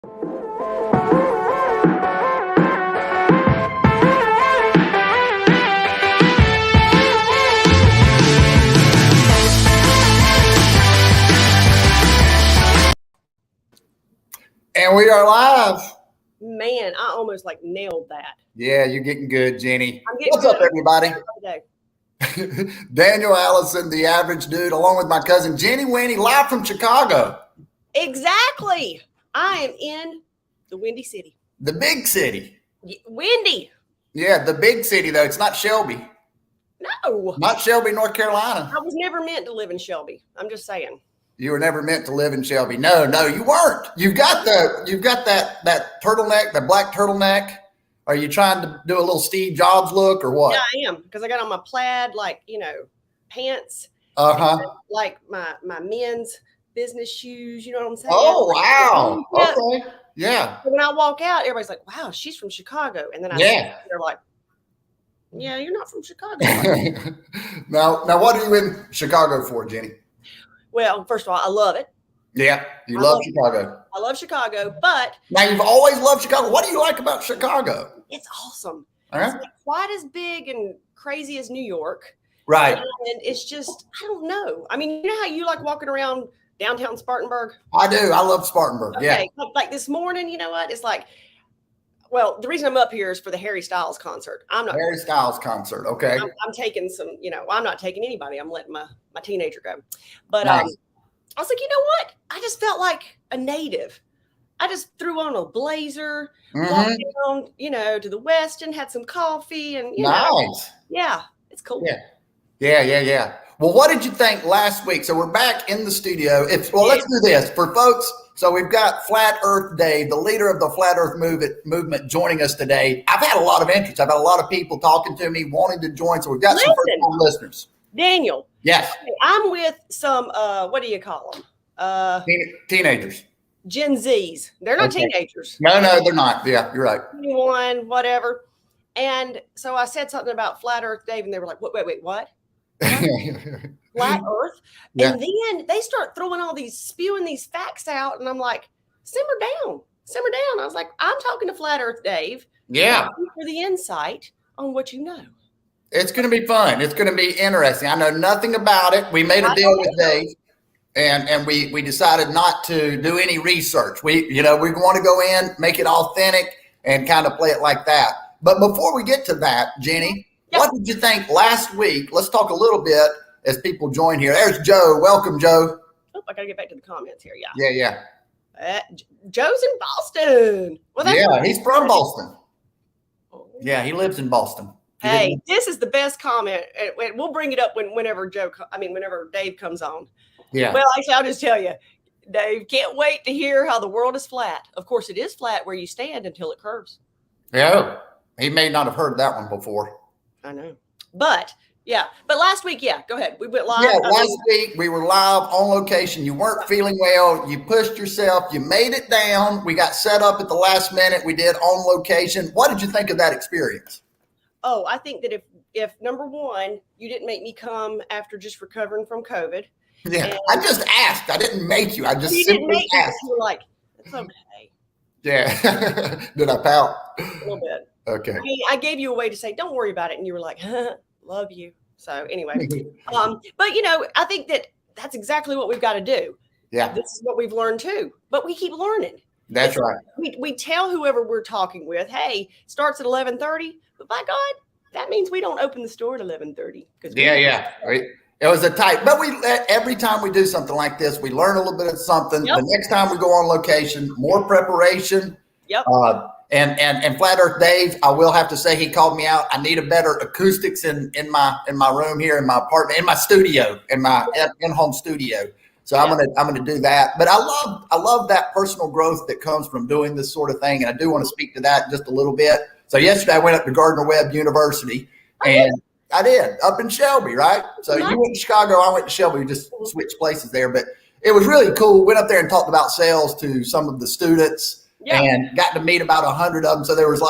And we are live. Man, I almost nailed that. Yeah, you're getting good, Jenny. What's up, everybody? Daniel Allison, the average dude, along with my cousin Jenny Winny, live from Chicago. Exactly. I am in the Windy City. The big city. Windy. Yeah, the big city, though. It's not Shelby. No. Not Shelby, North Carolina. I was never meant to live in Shelby. I'm just saying. You were never meant to live in Shelby. No, you weren't. You've got that turtleneck, the black turtleneck. Are you trying to do a little Steve Jobs look or what? Yeah, I am, because I got on my plaid, pants. Like my men's business shoes. You know what I'm saying? Oh, wow. Yeah. Okay. Yeah. When I walk out, everybody's like, "Wow, she's from Chicago," and then they're like, "Yeah, you're not from Chicago." Now, what are you in Chicago for, Jenny? Well, first of all, I love it. Yeah, you love Chicago. I love Chicago, but now you've always loved Chicago. What do you like about Chicago? It's awesome. It's not quite as big and crazy as New York. Right. And it's just, I don't know. I mean, you know how you like walking around downtown Spartanburg? I do. I love Spartanburg. Okay. Yeah. Like this morning, you know what? It's like, well, the reason I'm up here is for the Harry Styles concert. Harry Styles concert. Okay. I'm taking some, I'm not taking anybody. I'm letting my teenager go. But nice. I was like, you know what? I just felt like a native. I just threw on a blazer, walked down, to the west and had some coffee and, nice. Yeah, it's cool. Yeah. Well, what did you think last week? So we're back in the studio. Let's do this for folks. So we've got Flat Earth Dave, the leader of the Flat Earth movement, joining us today. I've had a lot of interest. I've had a lot of people talking to me, wanting to join. So we've got some first-time listeners. Daniel. Yes. I'm with some, what do you call them? Teenagers. Gen Zs. They're not teenagers. No, they're not. Yeah, you're right. 21, whatever. And so I said something about Flat Earth Dave, and they were like, wait, what? Flat Earth? Yeah. And then they start spewing these facts out, and I'm like, simmer down. I was like, I'm talking to Flat Earth Dave. Yeah. For the insight on what you know. It's going to be fun. It's going to be interesting. I know nothing about it. We made a deal with Dave, and we decided not to do any research. We want to go in, make it authentic, and kind of play it like that. But before we get to that, Jenny, what did you think last week? Let's talk a little bit as people join here. There's Joe. Welcome, Joe. Oh, I got to get back to the comments here. Yeah. Joe's in Boston. Well, he's from Boston. Yeah, he lives in Boston. Hey, this is the best comment. We'll bring it up whenever Dave comes on. Yeah. Well, actually, I'll just tell you, Dave, can't wait to hear how the world is flat. Of course, it is flat where you stand until it curves. Yeah. He may not have heard that one before. I know. But last week, go ahead. We went live. Yeah, last week we were live on location. You weren't feeling well. You pushed yourself. You made it down. We got set up at the last minute. We did on location. What did you think of that experience? Oh, I think that if number one, you didn't make me come after just recovering from COVID. Yeah, I just asked. I didn't make you. I just simply asked. You were like, it's okay. Yeah. Did I pout? A little bit. Okay. I gave you a way to say, don't worry about it. And you were like, love you. So anyway, but I think that's exactly what we've got to do. Yeah. This is what we've learned too, but we keep learning. That's right. We tell whoever we're talking with, hey, starts at 11:30, but by God, that means we don't open the store at 11:30. Yeah. It was a tight, but every time we do something like this, we learn a little bit of something. Yep. The next time we go on location, more preparation. Yep. And Flat Earth Dave, I will have to say, he called me out. I need a better acoustics in my room here, in my apartment, in my studio, in my in-home studio. So I'm gonna do that. But I love that personal growth that comes from doing this sort of thing, and I do want to speak to that just a little bit. So yesterday I went up to Gardner-Webb University, and I did up in Shelby, right? So you went to Chicago, I went to Shelby. We just switched places there, but it was really cool. Went up there and talked about sales to some of the students. Yeah. And got to meet about 100 of them. So there was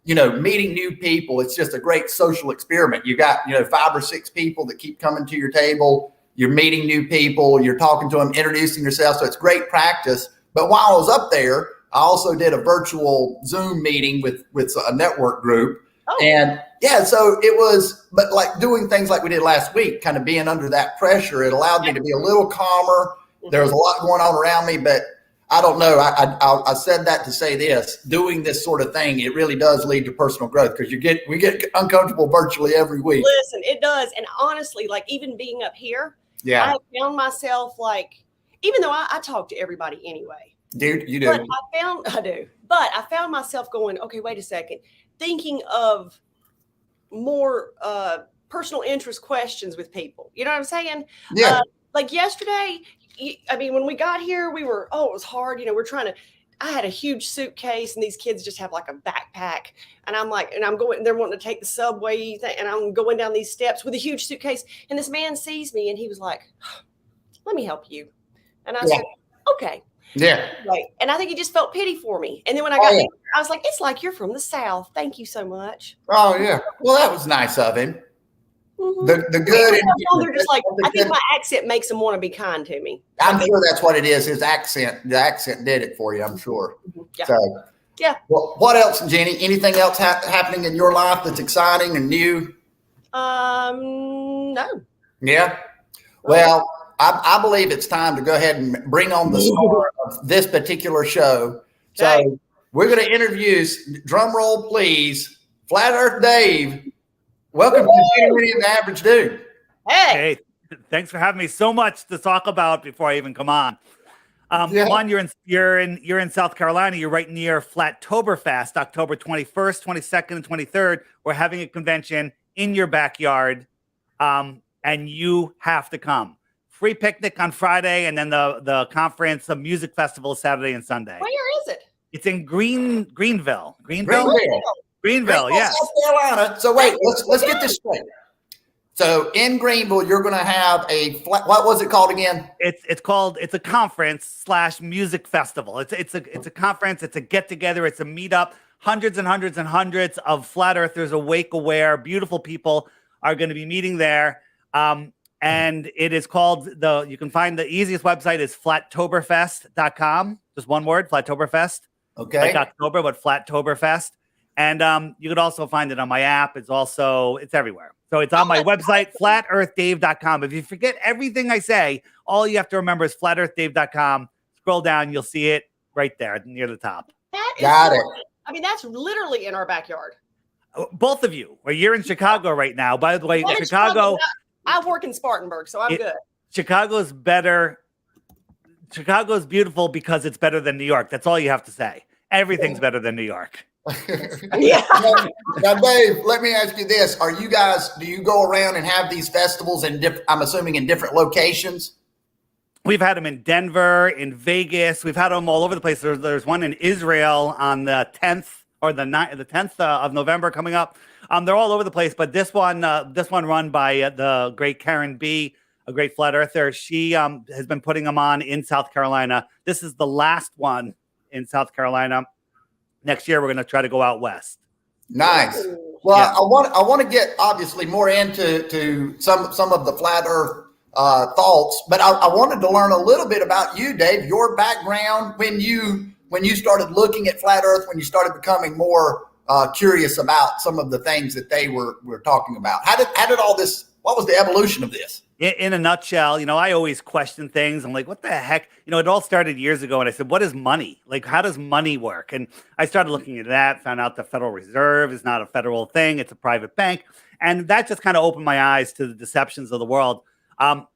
meeting new people. It's just a great social experiment. You got, 5 or 6 people that keep coming to your table. You're meeting new people. You're talking to them, introducing yourself. So it's great practice. But while I was up there, I also did a virtual Zoom meeting with a network group. Oh. And yeah, so it was, but like doing things like we did last week, kind of being under that pressure, it allowed me to be a little calmer. There was a lot going on around me, but I don't know. I said that to say this: doing this sort of thing, it really does lead to personal growth because we get uncomfortable virtually every week. Listen, it does, and honestly, like even being up here, I found myself like, even though I talk to everybody anyway, dude, you do. But I found myself going, okay, wait a second, thinking of more personal interest questions with people. You know what I'm saying? Yeah. Like yesterday, I mean, when we got here, it was hard. You know, I had a huge suitcase and these kids just have like a backpack. And I'm like, they're wanting to take the subway thing, and I'm going down these steps with a huge suitcase. And this man sees me and he was like, let me help you. And I said, okay. Yeah. Right. And I think he just felt pity for me. And then when I got there, I was like, it's like you're from the South. Thank you so much. Oh, yeah. Well, that was nice of him. Mm-hmm. The good. They're just like, I think my accent makes them want to be kind to me. I'm sure that's what it is. His accent, the accent did it for you, I'm sure. Yeah. So, yeah. Well, what else, Jenny? Anything else happening in your life that's exciting and new? No. Yeah. Well, I believe it's time to go ahead and bring on the star of this particular show. So we're going to introduce, drum roll please, Flat Earth Dave. Welcome to Jenny, Winny, and the Average Dude. Hey, thanks for having me. So much to talk about before I even come on. One, you're in South Carolina. You're right near Flattoberfest, October 21st, 22nd, and 23rd. We're having a convention in your backyard, and you have to come. Free picnic on Friday, and then the conference, the music festival, Saturday and Sunday. Where is it? It's in Greenville. Greenville, yeah. South Carolina. So wait, let's get this straight. So in Greenville, you're going to have what was it called again? It's a conference / music festival. It's a conference. It's a get together. It's a meetup. Hundreds and hundreds and hundreds of flat earthers, awake, aware, beautiful people are going to be meeting there. And it is called you can find the easiest website is flattoberfest.com. Just one word, Flattoberfest. Okay. Like October, but Flattoberfest. And you could also find it on my app. It's everywhere. So it's on my website, flatearthdave.com. If you forget everything I say, all you have to remember is flatearthdave.com. Scroll down, you'll see it right there near the top. Got it. I mean, that's literally in our backyard. Both of you. Well, you're in Chicago right now. By the way, Chicago. I work in Spartanburg, so I'm good. Chicago's better. Chicago's beautiful because it's better than New York. That's all you have to say. Everything's better than New York. Yeah. Now, Dave, let me ask you this. Do you go around and have these festivals I'm assuming in different locations? We've had them in Denver, in Vegas. We've had them all over the place. There's one in Israel on the 10th or the 10th of November coming up. They're all over the place, but this one run by the great Karen B., a great flat earther. She has been putting them on in South Carolina. This is the last one in South Carolina. Next year, we're going to try to go out west. Nice. Well, yeah. I want to get obviously more into some of the flat Earth thoughts, but I wanted to learn a little bit about you, Dave. Your background when you started looking at flat Earth, when you started becoming more curious about some of the things that they were talking about. How did all this? What was the evolution of this? In a nutshell, I always question things. I'm like, what the heck? It all started years ago. And I said, what is money? Like, how does money work? And I started looking at that, found out the Federal Reserve is not a federal thing. It's a private bank. And that just kind of opened my eyes to the deceptions of the world. I'm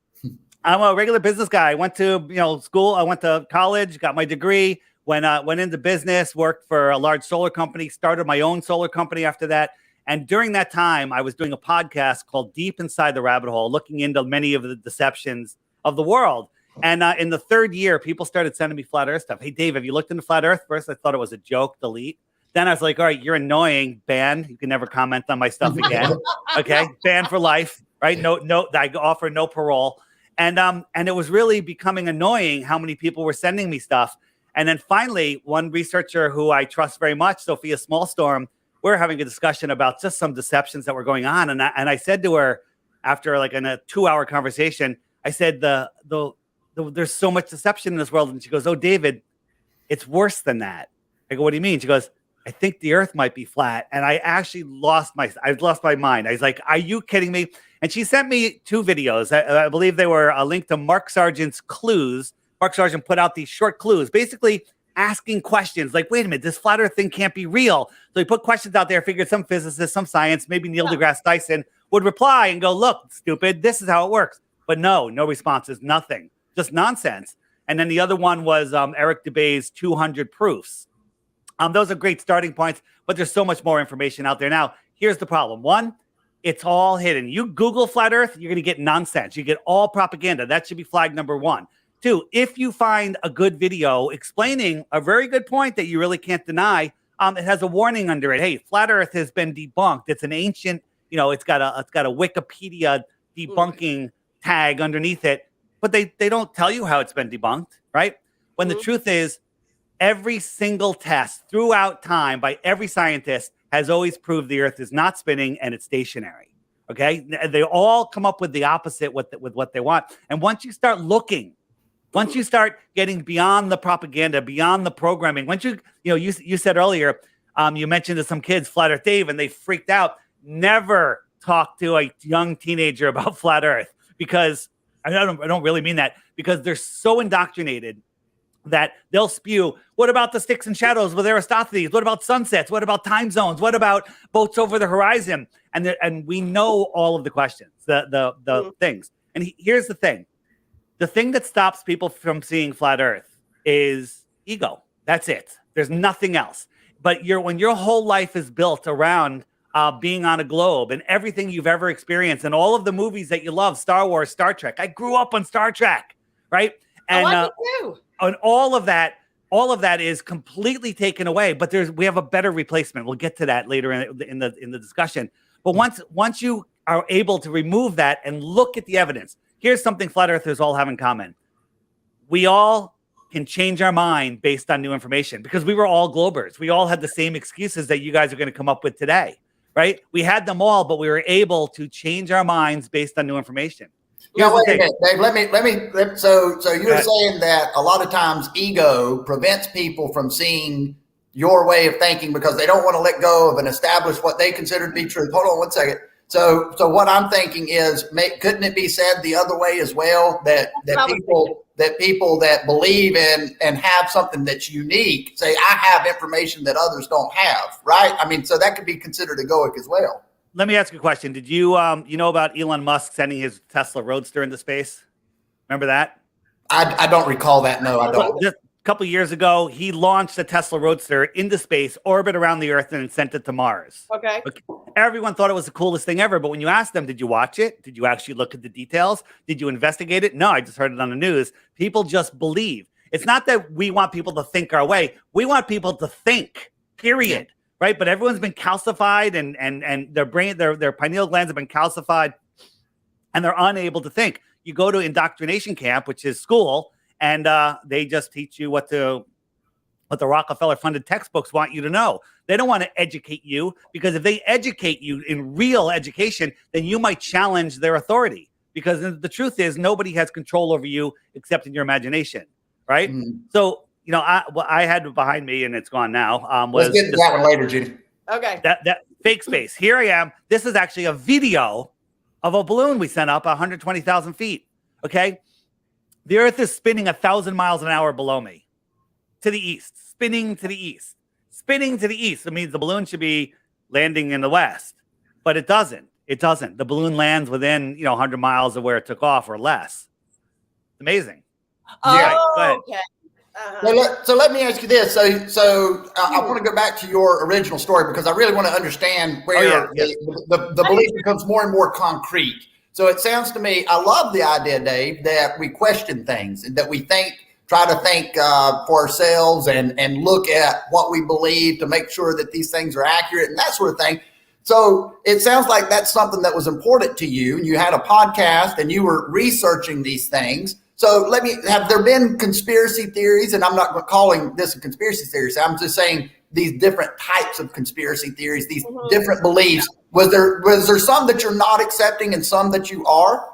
a regular business guy. I went to school. I went to college, got my degree, went into business, worked for a large solar company, started my own solar company after that. And during that time, I was doing a podcast called Deep Inside the Rabbit Hole, looking into many of the deceptions of the world. And in the third year, people started sending me flat Earth stuff. Hey, Dave, have you looked into flat Earth? First, I thought it was a joke, delete. Then I was like, all right, you're annoying, ban. You can never comment on my stuff again. Okay, ban for life, right? No, I offer no parole. And it was really becoming annoying how many people were sending me stuff. And then finally, one researcher who I trust very much, Sophia Smallstorm, we're having a discussion about just some deceptions that were going on. And I said to her after in a 2-hour conversation, I said, there's so much deception in this world. And she goes, oh, David, it's worse than that. I go, what do you mean? She goes, I think the earth might be flat. And I actually lost my mind. I was like, are you kidding me? And she sent me 2 videos. I believe they were a link to Mark Sargent's clues. Mark Sargent put out these short clues, basically asking questions like, wait a minute, this flat earth thing can't be real. So he put questions out there, figured some physicists, some science, maybe Neil deGrasse Tyson would reply and go, look, stupid, this is how it works. But no responses, nothing, just nonsense. And then the other one was Eric DeBay's 200 proofs. Those are great starting points, but there's so much more information out there. Now, here's the problem. One, it's all hidden. You Google flat earth, you're going to get nonsense. You get all propaganda. That should be flag number 1. 2, if you find a good video explaining a very good point that you really can't deny, it has a warning under it. Hey, flat earth has been debunked. It's an ancient, it's got a Wikipedia debunking tag underneath it, but they don't tell you how it's been debunked, right? When the truth is, every single test throughout time by every scientist has always proved the earth is not spinning and it's stationary. Okay. They all come up with the opposite with what they want. And once you start looking, once you start getting beyond the propaganda, beyond the programming, once you said earlier, you mentioned to some kids, Flat Earth Dave, and they freaked out. Never talk to a young teenager about flat earth, because I don't really mean that, because they're so indoctrinated that they'll spew, what about the sticks and shadows with Aristophanes? What about sunsets? What about time zones? What about boats over the horizon? And we know all of the questions, the things. And here's the thing. The thing that stops people from seeing flat earth is ego. That's it. There's nothing else. But when your whole life is built around being on a globe and everything you've ever experienced and all of the movies that you love, Star Wars, Star Trek. I grew up on Star Trek, right? And I like it too. And all of that is completely taken away. But we have a better replacement. We'll get to that later in the discussion. But once you are able to remove that and look at the evidence, here's something flat earthers all have in common. We all can change our mind based on new information, because we were all globers. We all had the same excuses that you guys are going to come up with today, right? We had them all, but we were able to change our minds based on new information. Now, wait a minute, Dave. So you're saying that a lot of times ego prevents people from seeing your way of thinking because they don't want to let go of and establish what they consider to be truth. Hold on one second. So what I'm thinking is, couldn't it be said the other way as well, that people that believe in and have something that's unique say, I have information that others don't have, right? I mean, so that could be considered egoic as well. Let me ask you a question. Did you know about Elon Musk sending his Tesla Roadster into space? Remember that? I don't recall that. No, I don't. Just a couple of years ago, he launched the Tesla Roadster into space, orbit around the Earth, and sent it to Mars. Okay. Everyone thought it was the coolest thing ever. But when you asked them, did you watch it? Did you actually look at the details? Did you investigate it? No, I just heard it on the news. People just believe. It's not that we want people to think our way. We want people to think, period. Right, but everyone's been calcified, and their brain, their pineal glands have been calcified, and they're unable to think. You go to indoctrination camp, which is school, and they just teach you what the Rockefeller-funded textbooks want you to know. They don't want to educate you, because if they educate you in real education, then you might challenge their authority. Because the truth is, nobody has control over you except in your imagination, right? Mm-hmm. So. I had behind me, and it's gone now. Let's get to that one later, Judy. Okay. That fake space. Here I am. This is actually a video of a balloon we sent up 120,000 feet. Okay. The Earth is spinning 1,000 miles an hour below me, to the east, spinning to the east, spinning to the east. It means the balloon should be landing in the west, but it doesn't. It doesn't. The balloon lands within 100 miles of where it took off or less. It's amazing. Oh, yeah, go ahead. Okay. So let me ask you this. So I want to go back to your original story, because I really want to understand where the belief becomes more and more concrete. So it sounds to me, I love the idea, Dave, that we question things and that we try to think for ourselves and look at what we believe to make sure that these things are accurate and that sort of thing. So it sounds like that's something that was important to you. You had a podcast and you were researching these things. So have there been conspiracy theories? And I'm not calling this a conspiracy theory. I'm just saying these different types of conspiracy theories, these different beliefs. Was there some that you're not accepting and some that you are?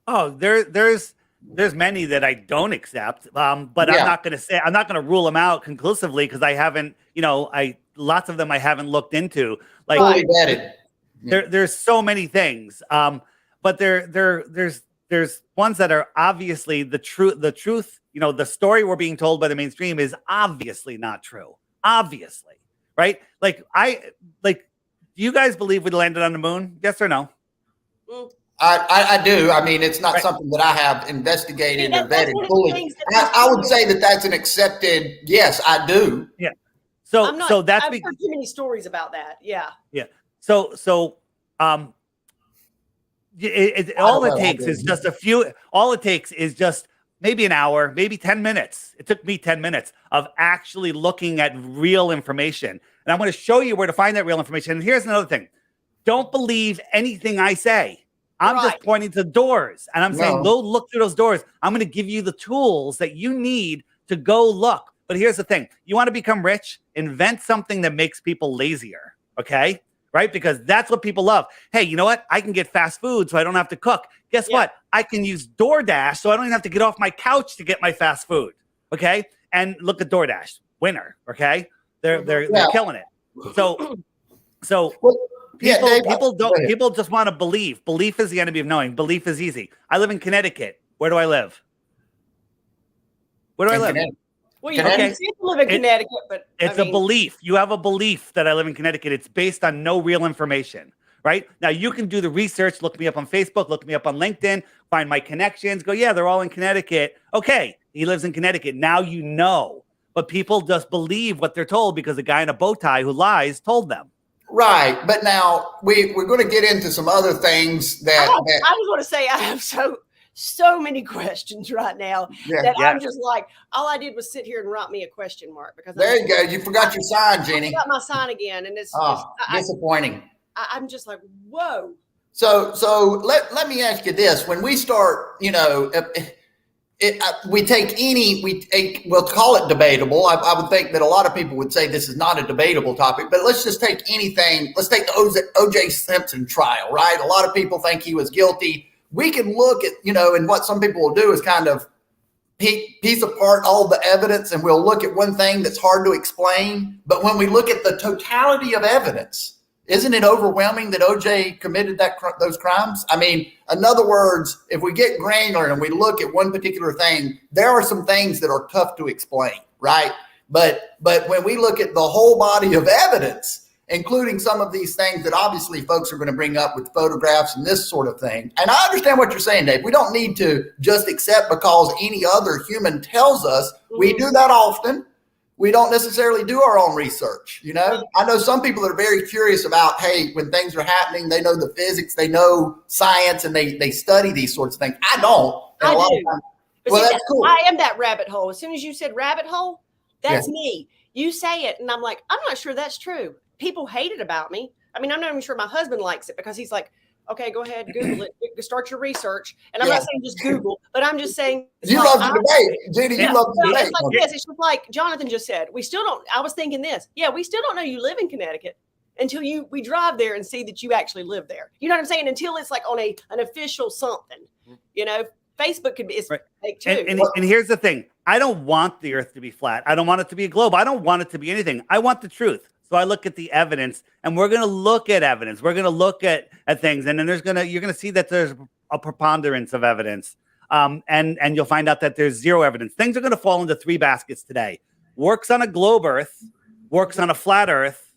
Oh, there's there's many that I don't accept, but I'm Yeah. not going to say, I'm not going to rule them out conclusively because I haven't, lots of them I haven't looked into. Like Fully vetted. there's so many things, but there's ones that are obviously the truth. The story we're being told by the mainstream is obviously not true. Obviously, right? Do you guys believe we landed on the moon? Yes or no? I do. I mean, it's not Right. something that I have investigated or That's vetted one of the fully. things that I would say that that's an accepted, yes, I do. Yeah. I'm not, So that's I've heard too many stories about that. Yeah. yeah. So all it takes is just a few. All it takes is just maybe an hour, maybe 10 minutes. It took me 10 minutes of actually looking at real information, and I'm going to show you where to find that real information. And here's another thing: don't believe anything I say. I'm just pointing to doors, and I'm saying, go look through those doors. I'm going to give you the tools that you need to go look. But here's the thing: you want to become rich? Invent something that makes people lazier. Okay. Right? Because that's what people love. Hey, you know what? I can get fast food so I don't have to cook. Guess what? I can use DoorDash so I don't even have to get off my couch to get my fast food. Okay. And look at DoorDash. Winner. Okay. They're killing it. So people just want to believe. Belief is the enemy of knowing. Belief is easy. I live in Connecticut. Where do I live? Where do I live? Well, you seem to live in Connecticut, but it's a belief. You have a belief that I live in Connecticut. It's based on no real information, right? Now you can do the research, look me up on Facebook, look me up on LinkedIn, find my connections, go, yeah, they're all in Connecticut. Okay, he lives in Connecticut. Now you know, but people just believe what they're told because a guy in a bow tie who lies told them. Right, but now we're going to get into some other things that I was going to say I have so many questions right now that I'm just like, all I did was sit here and write me a question mark because there you go. You forgot your sign, Jenny. I forgot my sign again, and it's disappointing. I'm just like, whoa. So let me ask you this: when we start, we'll call it debatable. I would think that a lot of people would say this is not a debatable topic, but let's just take anything. Let's take the O.J. Simpson trial, right? A lot of people think he was guilty. We can look at, and what some people will do is kind of piece apart all the evidence, and we'll look at one thing that's hard to explain. But when we look at the totality of evidence, isn't it overwhelming that OJ committed those crimes? I mean, in other words, if we get granular and we look at one particular thing, there are some things that are tough to explain, right? But when we look at the whole body of evidence, including some of these things that obviously folks are going to bring up with photographs and this sort of thing. And I understand what you're saying, Dave. We don't need to just accept because any other human tells us. We do that often. We don't necessarily do our own research. I know some people that are very curious about, hey, when things are happening, they know the physics, they know science, and they study these sorts of things. I don't. I do. Well, that's cool. I am that rabbit hole. As soon as you said rabbit hole, that's me. You say it, and I'm like, I'm not sure that's true. People hate it about me. I mean, I'm not even sure my husband likes it because he's like, okay, go ahead, Google it, start your research. And I'm not saying just Google, but I'm just saying. You love the debate. Judy, you love the debate. It's like this. It's just like Jonathan just said. We still don't, I was thinking this. Yeah, we still don't know you live in Connecticut until we drive there and see that you actually live there. You know what I'm saying? Until it's like on an official something, Facebook could be fake too. And here's the thing. I don't want the earth to be flat. I don't want it to be a globe. I don't want it to be anything. I want the truth. So I look at the evidence, and we're going to look at evidence. We're going to look at things, and then you're going to see that there's a preponderance of evidence, and you'll find out that there's zero evidence. Things are going to fall into three baskets today. Works on a globe Earth, works on a flat Earth,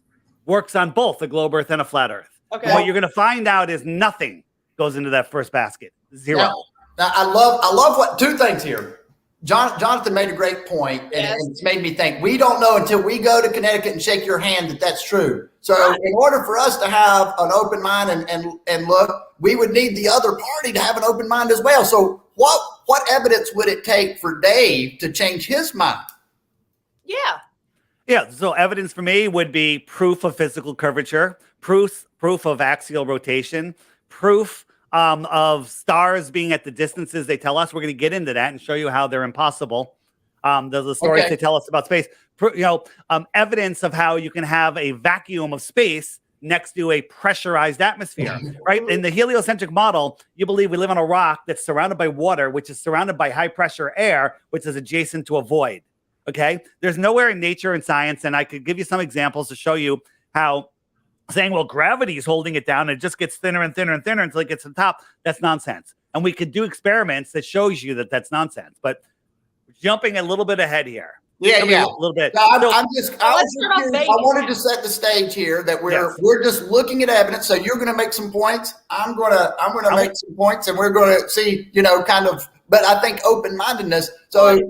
works on both a globe Earth and a flat Earth. Okay. What you're going to find out is nothing goes into that first basket. Zero. Now I love what two things here. Jonathan made a great point, and it's made me think we don't know until we go to Connecticut and shake your hand that that's true. So in order for us to have an open mind and look, we would need the other party to have an open mind as well. So what evidence would it take for Dave to change his mind? Yeah. So evidence for me would be proof of physical curvature, proof of axial rotation, proof of stars being at the distances they tell us. We're going to get into that and show you how they're impossible. There's the stories they tell us about space. Evidence of how you can have a vacuum of space next to a pressurized atmosphere, right? In the heliocentric model, you believe we live on a rock that's surrounded by water, which is surrounded by high pressure air, which is adjacent to a void. Okay. There's nowhere in nature and science, and I could give you some examples to show you how saying, well, gravity is holding it down and it just gets thinner and thinner and thinner until it gets to the top. That's nonsense. And we could do experiments that shows you that that's nonsense. But jumping a little bit ahead here. Yeah, A little bit. No, I wanted to set the stage here that we're just looking at evidence. So you're going to make some points. I'm going to make some points, and we're going to see, kind of. But I think open-mindedness. So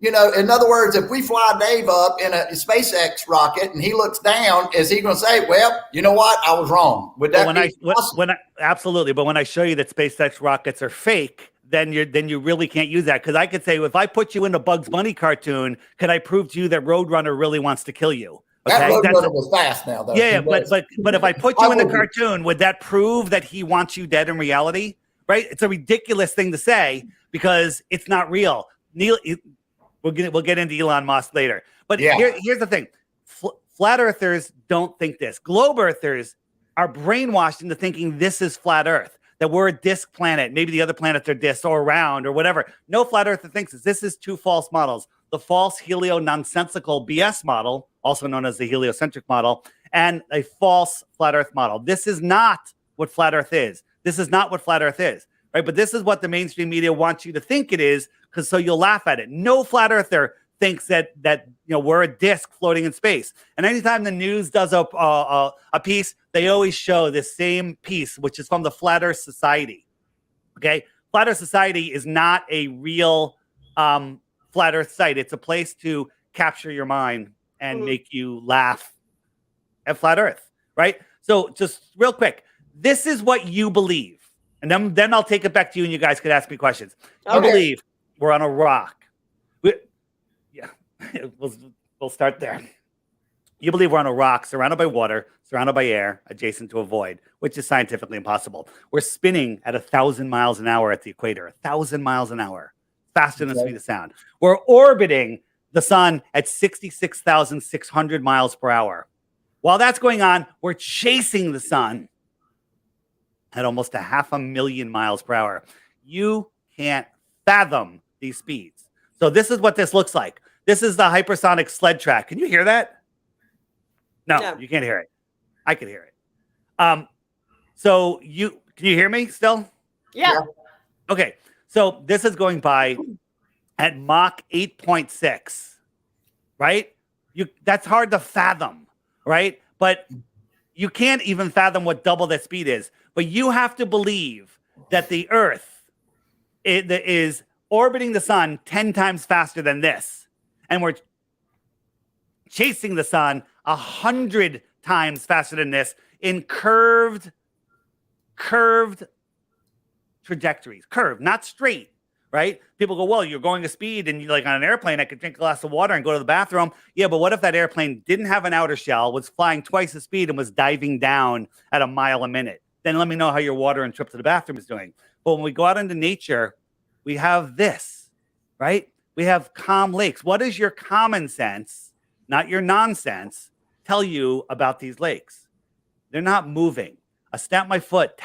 in other words, if we fly Dave up in a SpaceX rocket and he looks down, is he going to say, "Well, you know what? I was wrong"? Would that be possible? Absolutely. But when I show you that SpaceX rockets are fake, then you really can't use that, because I could say, if I put you in a Bugs Bunny cartoon, could I prove to you that Roadrunner really wants to kill you? Okay? That Roadrunner was fast now, though. Yeah, but if I put you in the cartoon, would that prove that he wants you dead in reality? Right? It's a ridiculous thing to say because it's not real. We'll get into Elon Musk later. But here's the thing: flat earthers don't think this. Globe earthers are brainwashed into thinking this is flat Earth, that we're a disk planet. Maybe the other planets are disks or round or whatever. No flat earther thinks this. This is two false models: the false helio-nonsensical BS model, also known as the heliocentric model, and a false flat Earth model. This is not what flat Earth is. This is not what flat Earth is, right? But this is what the mainstream media wants you to think it is, because so you'll laugh at it. No flat earther thinks that we're a disk floating in space. And anytime the news does a piece, they always show this same piece, which is from the Flat Earth Society. Okay, Flat Earth Society is not a real flat Earth site. It's a place to capture your mind and make you laugh at flat Earth, right? So just real quick, this is what you believe, and then I'll take it back to you, and you guys could ask me questions. Okay. You believe we're on a rock. We'll start there. You believe we're on a rock surrounded by water, surrounded by air, adjacent to a void, which is scientifically impossible. We're spinning at 1,000 miles an hour at the equator, 1,000 miles an hour, faster than the speed of sound. We're orbiting the sun at 66,600 miles per hour. While that's going on, we're chasing the sun at almost 500,000 miles per hour. You can't fathom these speeds. So this is what this looks like. This is the hypersonic sled track. Can you hear that? No, you can't hear it. I can hear it. So can you hear me still? Yeah. Okay. So this is going by at Mach 8.6, right? That's hard to fathom, right? But you can't even fathom what double that speed is. But you have to believe that the Earth is orbiting the sun 10 times faster than this. And we're chasing the sun 100 times faster than this in curved trajectories. Curved, not straight, right? People go, well, you're going a speed, and like on an airplane, I could drink a glass of water and go to the bathroom. Yeah, but what if that airplane didn't have an outer shell, was flying twice the speed, and was diving down at a mile a minute? Then let me know how your water and trip to the bathroom is doing. But when we go out into nature, we have this, right? We have calm lakes. What does your common sense, not your nonsense, tell you about these lakes? They're not moving. I tap my foot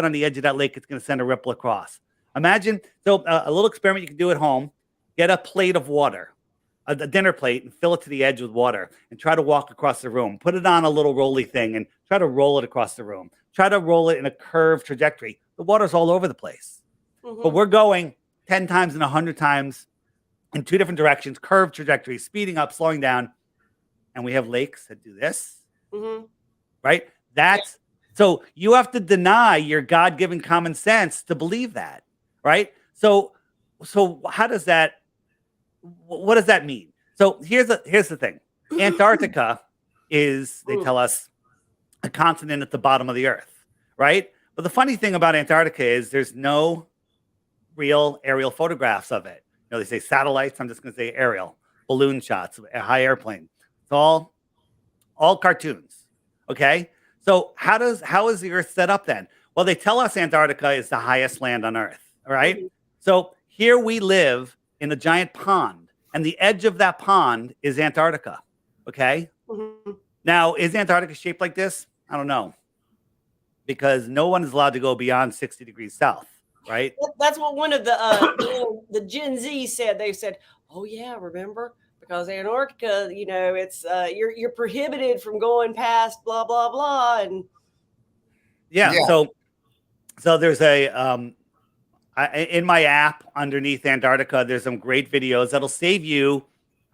on the edge of that lake, it's going to send a ripple across. Imagine, so a little experiment you can do at home. Get a plate of water, a dinner plate, and fill it to the edge with water, and try to walk across the room. Put it on a little rolly thing and try to roll it across the room. Try to roll it in a curved trajectory. The water's all over the place. But we're going 10 times and 100 times in two different directions, curved trajectories, speeding up, slowing down. And we have lakes that do this, right? So you have to deny your God-given common sense to believe that, right? So how does that, what does that mean? So here's the thing. Antarctica is, they tell us, a continent at the bottom of the earth, right? But the funny thing about Antarctica is there's no real aerial photographs of it. They say satellites. I'm just going to say aerial, balloon shots, a high airplane. It's all cartoons. Okay. So how is the Earth set up then? Well, they tell us Antarctica is the highest land on Earth. All right. So here we live in a giant pond, and the edge of that pond is Antarctica. Okay. Now, is Antarctica shaped like this? I don't know, because no one is allowed to go beyond 60 degrees south, right? That's what one of the the Gen Z said. They said, "Oh yeah, remember because Antarctica, it's you're prohibited from going past blah blah blah." And Yeah. So there's a in my app underneath Antarctica, there's some great videos that'll save you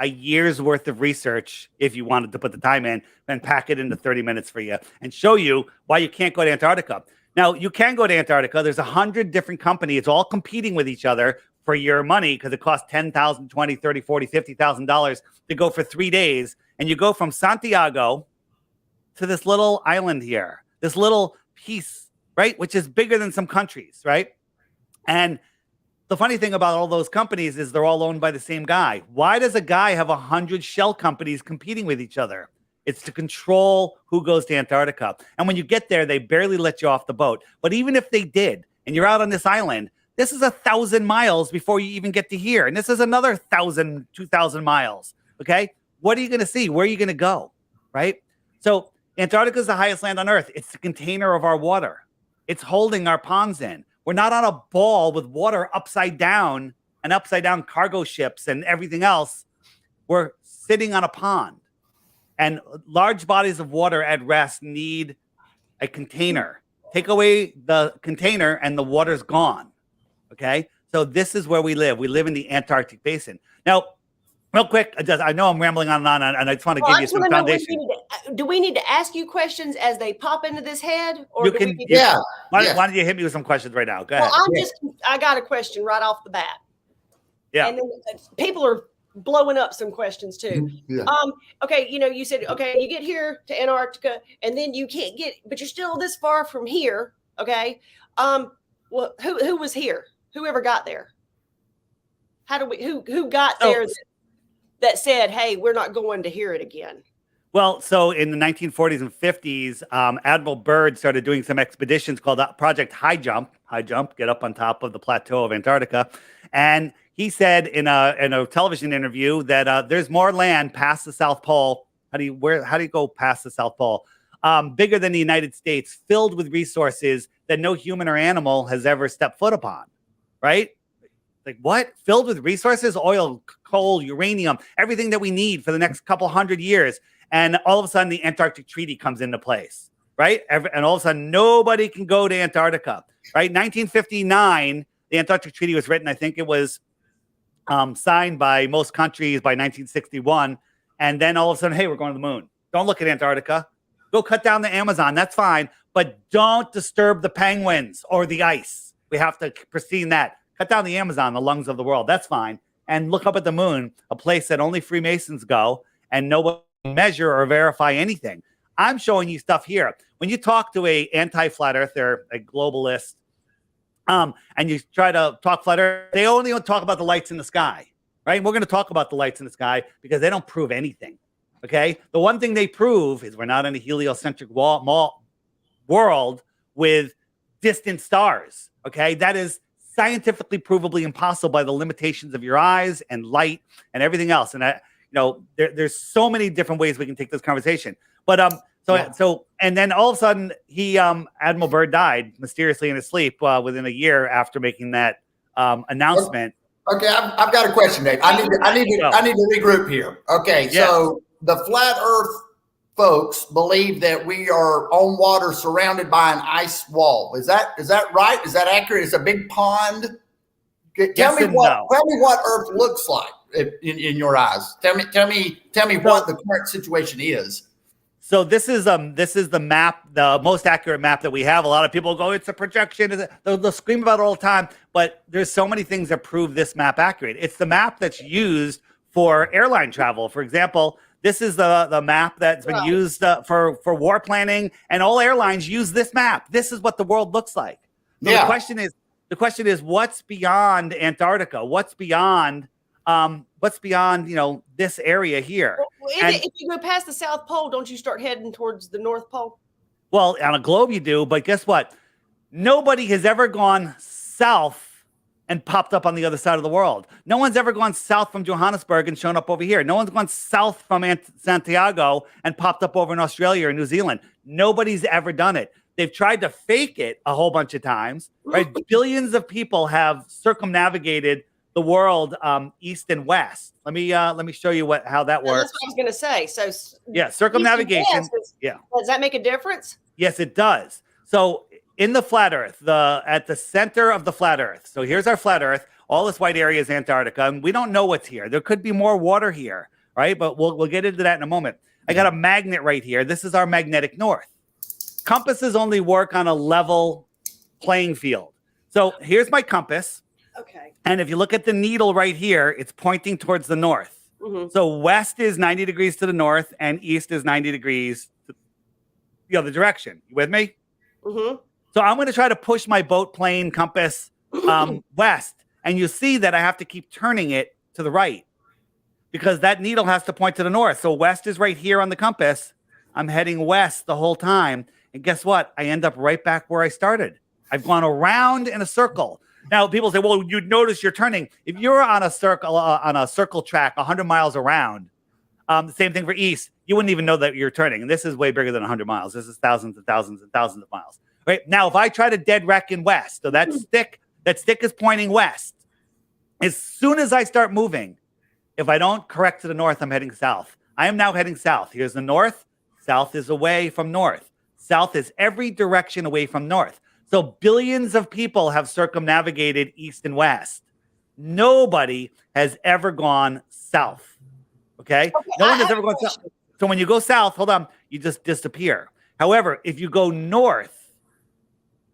a year's worth of research if you wanted to put the time in, then pack it into 30 minutes for you and show you why you can't go to Antarctica. Now, you can go to Antarctica. There's 100 different companies all competing with each other for your money because it costs $10,000, $20,000, $30,000, $40,000, $50,000 to go for 3 days. And you go from Santiago to this little island here, this little piece, right, which is bigger than some countries, right? And the funny thing about all those companies is they're all owned by the same guy. Why does a guy have 100 shell companies competing with each other? It's to control who goes to Antarctica. And when you get there, they barely let you off the boat. But even if they did, and you're out on this island, this is 1,000 miles before you even get to here. And this is another 1,000, 2,000 miles. Okay. What are you going to see? Where are you going to go? Right. So Antarctica is the highest land on Earth. It's the container of our water. It's holding our ponds in. We're not on a ball with water upside down and upside down cargo ships and everything else. We're sitting on a pond. And large bodies of water at rest need a container. Take away the container and the water's gone. Okay? So this is where we live. We live in the Antarctic basin. Now, real quick, I know I'm rambling on and on, and I just want to give you some foundation. Do we need to ask you questions as they pop into this head? Or you can, why don't you hit me with some questions right now? Go ahead. I got a question right off the bat. Yeah. And then people are blowing up some questions too. Yeah. Okay, you said, okay, you get here to Antarctica and then you can't but you're still this far from here. Okay. Well, who was here? Whoever got there? Who got there that said, hey, we're not going to hear it again? Well, so in the 1940s and 50s, Admiral Byrd started doing some expeditions called Project High Jump, get up on top of the plateau of Antarctica. And he said in a television interview that there's more land past the South Pole. How do you go past the South Pole? Bigger than the United States, filled with resources that no human or animal has ever stepped foot upon, right? Like what? Filled with resources, oil, coal, uranium, everything that we need for the next couple hundred years. And all of a sudden, the Antarctic Treaty comes into place, right? And all of a sudden, nobody can go to Antarctica, right? 1959, the Antarctic Treaty was written. I think it was signed by most countries by 1961. And then all of a sudden, hey, we're going to the moon. Don't look at Antarctica. Go cut down the Amazon. That's fine. But don't disturb the penguins or the ice. We have to proceed that. Cut down the Amazon, the lungs of the world. That's fine. And look up at the moon, a place that only Freemasons go and nobody measure or verify anything. I'm showing you stuff here. When you talk to a anti-flat earther, a globalist, and you try to talk flat earth, they only talk about the lights in the sky, right? We're going to talk about the lights in the sky because they don't prove anything, okay? The one thing they prove is we're not in a heliocentric world with distant stars, okay? That is scientifically provably impossible by the limitations of your eyes and light and everything else. And there's so many different ways we can take this conversation. But and then all of a sudden Admiral Byrd died mysteriously in his sleep within a year after making that announcement. Okay, I've got a question, Dave. I need to regroup here. Okay, so the flat Earth folks believe that we are on water surrounded by an ice wall. Is that right? Is that accurate? It's a big pond. Tell me what Earth looks like in your eyes. Tell me what the current situation is. So this is the map, the most accurate map that we have. A lot of people go, it's a projection. They'll scream about it all the time, but there's so many things that prove this map accurate. It's the map that's used for airline travel. For example, this is the map that's been used for war planning, and all airlines use this map. This is what the world looks like. So the question is, what's beyond Antarctica? What's beyond this area here? Well, if you go past the South Pole, don't you start heading towards the North Pole? Well, on a globe you do, but guess what? Nobody has ever gone south and popped up on the other side of the world. No one's ever gone south from Johannesburg and shown up over here. No one's gone south from Santiago and popped up over in Australia or New Zealand. Nobody's ever done it. They've tried to fake it a whole bunch of times, right? Billions of people have circumnavigated the world, east and west. Let me show you how that works. That's what I was going to say. So yeah, circumnavigation. Yeah. Does that make a difference? Yes, it does. So in the flat Earth, at the center of the flat Earth. So here's our flat Earth. All this white area is Antarctica, and we don't know what's here. There could be more water here, right? But we'll get into that in a moment. I got a magnet right here. This is our magnetic north. Compasses only work on a level playing field. So here's my compass. Okay. And if you look at the needle right here, it's pointing towards the north. Mm-hmm. So west is 90 degrees to the north, and east is 90 degrees to the other direction. You with me? Mm-hmm. So I'm going to try to push my boat plane compass west. And you see that I have to keep turning it to the right because that needle has to point to the north. So west is right here on the compass. I'm heading west the whole time. And guess what? I end up right back where I started. I've gone around in a circle. Now, people say, well, you'd notice you're turning. If you're on a circle track 100 miles around, the same thing for east, you wouldn't even know that you're turning. And this is way bigger than 100 miles. This is thousands and thousands and thousands of miles. Right? Now, if I try to dead wreck in west, so that stick is pointing west. As soon as I start moving, if I don't correct to the north, I'm heading south. I am now heading south. Here's the north. South is away from north. South is every direction away from north. So billions of people have circumnavigated east and west. Nobody has ever gone south. Okay? No one has ever gone south. So when you go south, hold on, you just disappear. However, if you go north,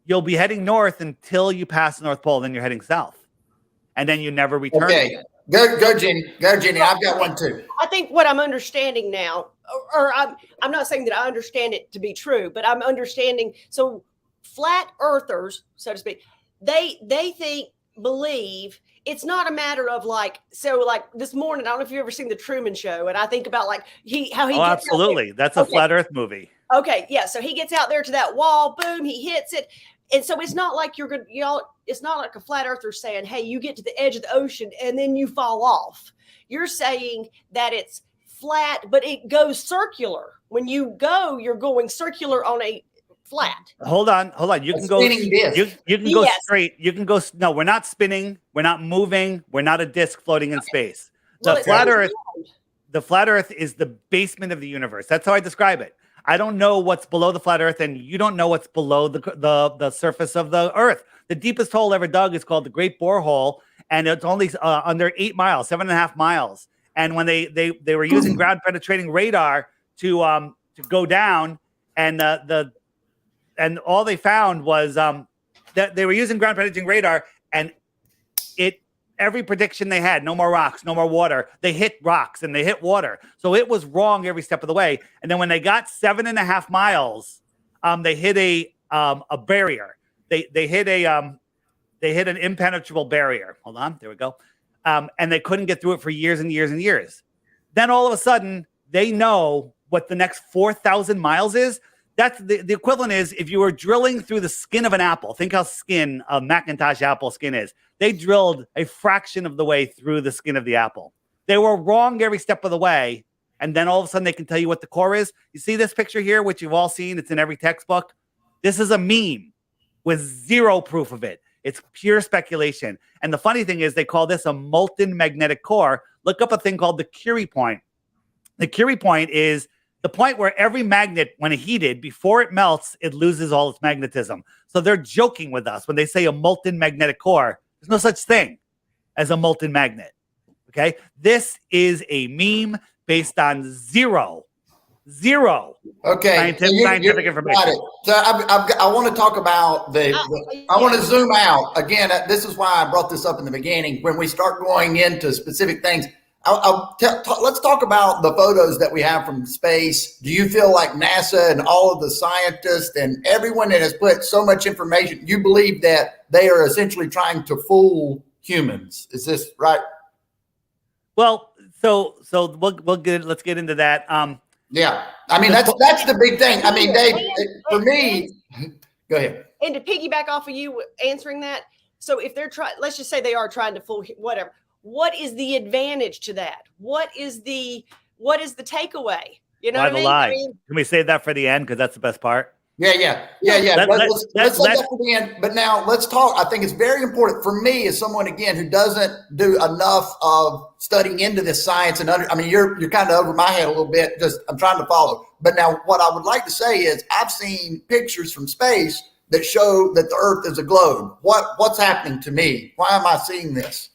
you'll be heading north until you pass the North Pole. Then you're heading south. And then you never return. Okay. Go, Jenny. Go, Jenny. I've got one too. I think what I'm understanding now, or I'm not saying that I understand it to be true, but I'm understanding. So flat earthers, so to speak, they believe it's not a matter of like this morning. I don't know if you've ever seen the Truman Show, and I think about like how he. Oh, gets absolutely. That's a flat Earth movie. Okay, yeah. So he gets out there to that wall, boom, he hits it. And so it's not like it's not like a flat earther saying, hey, you get to the edge of the ocean and then you fall off. You're saying that it's flat, but it goes circular. When you go, you're going circular on a flat. Hold on. You can go. You can go straight. You can go. No, we're not spinning. We're not moving. We're not a disc floating in space. The flat Earth is the basement of the universe. That's how I describe it. I don't know what's below the flat Earth, and you don't know what's below the surface of the Earth. The deepest hole ever dug is called the Great Borehole, and it's only under 8 miles, 7.5 miles. And when they were using ground penetrating radar to go down, and all they found was that they were using ground penetrating radar, and every prediction they had, no more rocks, no more water. They hit rocks and they hit water. So it was wrong every step of the way. And then when they got 7.5 miles, they hit a barrier. They hit an impenetrable barrier. Hold on, there we go. And they couldn't get through it for years and years and years. Then all of a sudden, they know what the next 4,000 miles is. That's the equivalent is if you were drilling through the skin of an apple. Think how skin a Macintosh apple skin is. They drilled a fraction of the way through the skin of the apple. They were wrong every step of the way. And then all of a sudden they can tell you what the core is. You see this picture here, which you've all seen. It's in every textbook. This is a meme with zero proof of it. It's pure speculation. And the funny thing is they call this a molten magnetic core. Look up a thing called the Curie point. The Curie point is the point where every magnet, when heated, before it melts, it loses all its magnetism. So they're joking with us when they say a molten magnetic core. There's no such thing as a molten magnet. Okay? This is a meme based on zero scientific information. So I want to talk about I want to zoom out. Again, this is why I brought this up in the beginning. When we start going into specific things, let's talk about the photos that we have from space. Do you feel like NASA and all of the scientists and everyone that has put so much information, you believe that they are essentially trying to fool humans? Is this right? Well, so let's get into that. Yeah, I mean that's the big thing. I mean, Dave, for me, go ahead. And to piggyback off of you answering that, So if they're trying, let's just say they are trying to fool whatever. What is the advantage to that? What is the takeaway? You know Why what the I mean? lie? Can we save that for the end because that's the best part? Yeah. Let's set that for the end. But now let's talk. I think it's very important for me as someone, again, who doesn't do enough of studying into this science and I mean, you're kind of over my head a little bit. Just I'm trying to follow. But now what I would like to say is I've seen pictures from space that show that the Earth is a globe. What's happening to me? Why am I seeing this?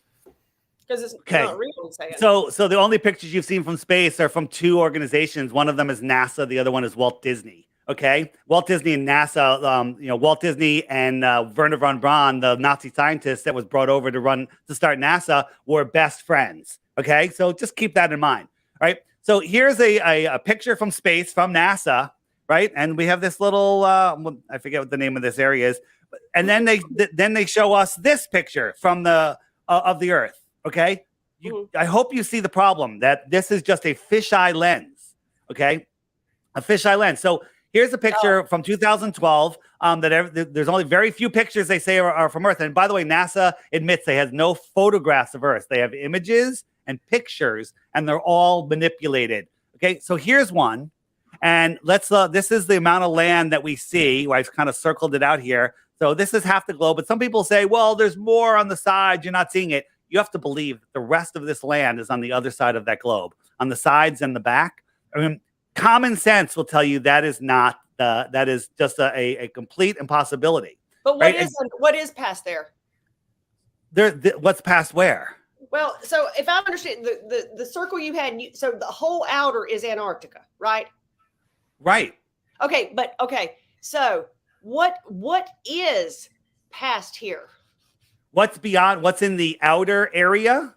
Because it's not real. So the only pictures you've seen from space are from two organizations. One of them is NASA. The other one is Walt Disney. Okay, Walt Disney and NASA. Walt Disney and Werner von Braun, the Nazi scientist that was brought over to start NASA, were best friends. Okay, so just keep that in mind. All right. So here's a picture from space from NASA. Right, and we have this little I forget what the name of this area is, and then they show us this picture from of the Earth. Okay, I hope you see the problem that this is just a fisheye lens. Okay, a fisheye lens. So here's a picture from 2012 there's only very few pictures they say are from Earth. And by the way, NASA admits they have no photographs of Earth. They have images and pictures, and they're all manipulated. Okay, so here's one. And this is the amount of land that we see. I've kind of circled it out here. So this is half the globe. But some people say, well, there's more on the side. You're not seeing it. You have to believe that the rest of this land is on the other side of that globe, on the sides and the back. I mean, common sense will tell you that is just a complete impossibility. But what is past there? What's past where? Well, so if I understand the circle you had, so the whole outer is Antarctica, right? Right. Okay. So what is past here? What's beyond? What's in the outer area?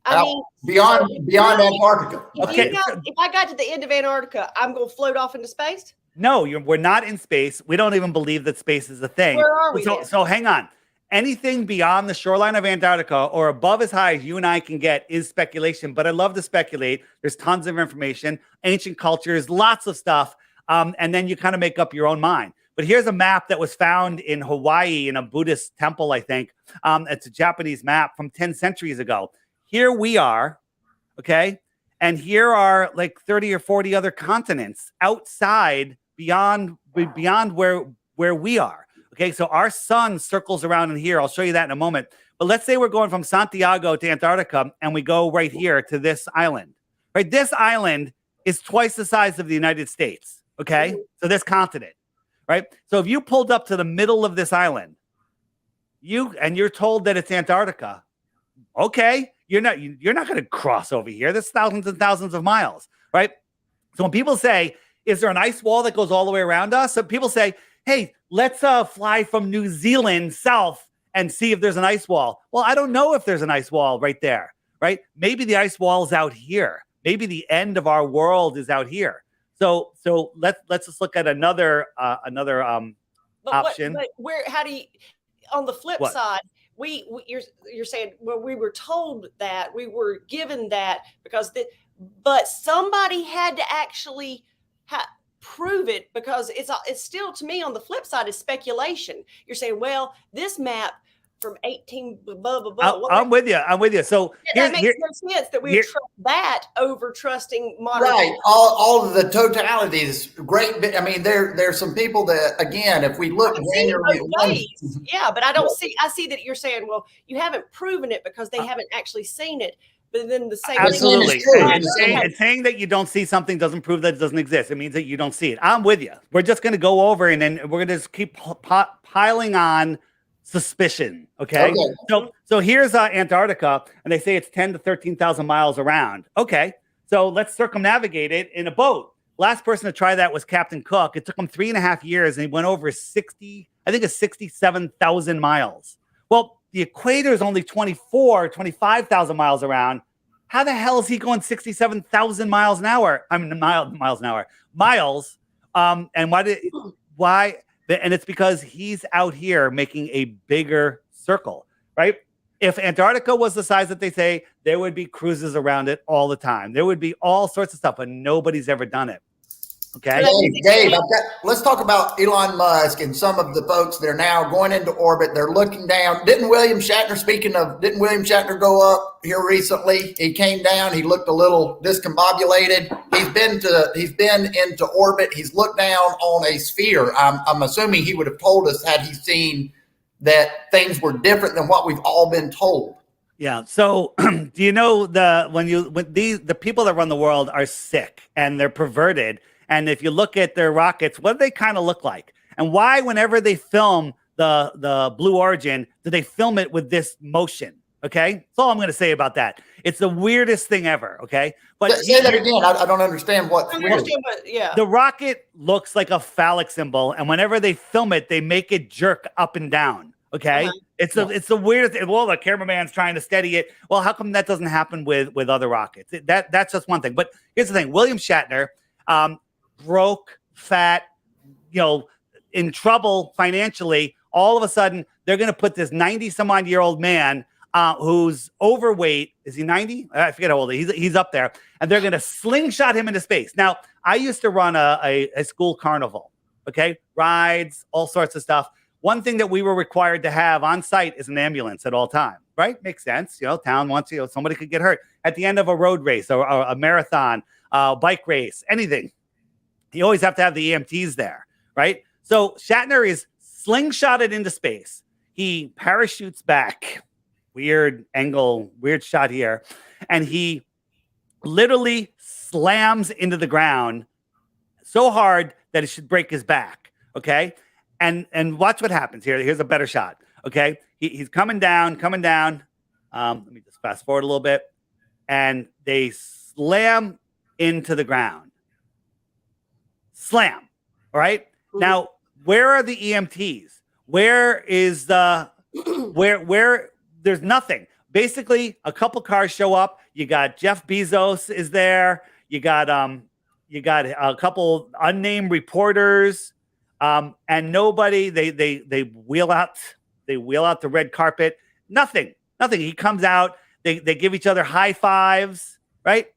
I mean, beyond Antarctica. If I got to the end of Antarctica, I'm going to float off into space? No, we're not in space. We don't even believe that space is a thing. Where are we? So hang on. Anything beyond the shoreline of Antarctica or above as high as you and I can get is speculation. But I love to speculate. There's tons of information, ancient cultures, lots of stuff. And then you kind of make up your own mind. But here's a map that was found in Hawaii in a Buddhist temple, I think. It's a Japanese map from 10 centuries ago. Here we are, okay? And here are like 30 or 40 other continents outside beyond where we are. Okay, so our sun circles around in here. I'll show you that in a moment. But let's say we're going from Santiago to Antarctica, and we go right here to this island. Right, this island is twice the size of the United States. Okay, so this continent. Right, so if you pulled up to the middle of this island, you're told that it's Antarctica. Okay, you're not going to cross over here. There's thousands and thousands of miles. Right, so when people say, "Is there an ice wall that goes all the way around us?" So people say, hey, let's fly from New Zealand south and see if there's an ice wall. Well, I don't know if there's an ice wall right there, right? Maybe the ice wall is out here. Maybe the end of our world is out here. So let's just look at another option. But where? How do you? On the flip side, you're saying, well, we were told that, we were given that but somebody had to actually prove it, because it's still, to me, on the flip side, is speculation. You're saying, well, this map from 18 blah blah blah. I'm with you. So that makes no sense that we would trust that over trusting modern. Right. All of the totality is great. I mean, there's some people that, again, if we look yeah, but I see that you're saying, well, you haven't proven it because they haven't actually seen it. But then the same absolutely. thing It's saying that you don't see something doesn't prove that it doesn't exist. It means that you don't see it. I'm with you. We're just going to go over and then we're going to just keep piling on suspicion. Okay. So here's Antarctica, and they say it's 10 to 13,000 miles around. Okay. So let's circumnavigate it in a boat. Last person to try that was Captain Cook. It took him 3.5 years, and he went over 67,000 miles. Well, the equator is only 25,000 miles around. How the hell is he going 67,000 miles an hour? I mean, miles an hour. Miles. And why? And it's because he's out here making a bigger circle, right? If Antarctica was the size that they say, there would be cruises around it all the time. There would be all sorts of stuff, but nobody's ever done it. Okay. Dave, let's talk about Elon Musk and some of the folks that are now going into orbit. They're looking down. Didn't William Shatner go up here recently? He came down. He looked a little discombobulated. He's been into orbit. He's looked down on a sphere. I'm assuming he would have told us had he seen that things were different than what we've all been told. Yeah. So, do you know the people that run the world are sick and they're perverted? And if you look at their rockets, what do they kind of look like? And why, whenever they film the Blue Origin, do they film it with this motion? Okay, that's all I'm going to say about that. It's the weirdest thing ever. Okay, but say that again. I don't understand what. Yeah, the rocket looks like a phallic symbol, and whenever they film it, they make it jerk up and down. Okay, it's the weirdest thing. Well, the cameraman's trying to steady it. Well, how come that doesn't happen with other rockets? That's just one thing. But here's the thing: William Shatner, broke, fat, in trouble financially. All of a sudden, they're going to put this 90-some-odd-year-old man who's overweight. Is he 90? I forget how old he is. He's up there. And they're going to slingshot him into space. Now, I used to run a school carnival, okay? Rides, all sorts of stuff. One thing that we were required to have on site is an ambulance at all times, right? Makes sense. Town wants, somebody could get hurt. At the end of a road race or a marathon, bike race, anything. You always have to have the EMTs there, right? So Shatner is slingshotted into space. He parachutes back. Weird angle, weird shot here. And he literally slams into the ground so hard that it should break his back, okay? And watch what happens here. Here's a better shot, okay? He's coming down. Let me just fast forward a little bit. And they slam into the ground. Slam. All right. Mm-hmm. Now, where are the EMTs? Where is the where there's nothing. Basically, a couple cars show up. You got Jeff Bezos is there. You got a couple unnamed reporters. And nobody, they wheel out the red carpet. Nothing. He comes out, they give each other high fives, right?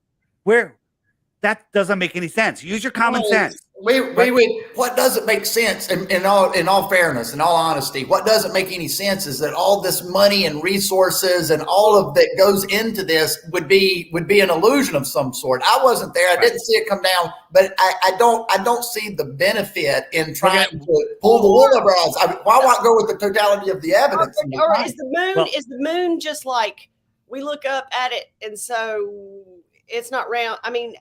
That doesn't make any sense. Use your common sense. What doesn't make sense, in all fairness, in all honesty, what doesn't make any sense is that all this money and resources and all of that goes into this would be an illusion of some sort. I wasn't there. I didn't see it come down, but I don't see the benefit in trying to pull the wool over our eyes. Why not go with the totality of the evidence? Or is the moon just like we look up at it and so it's not round? I mean,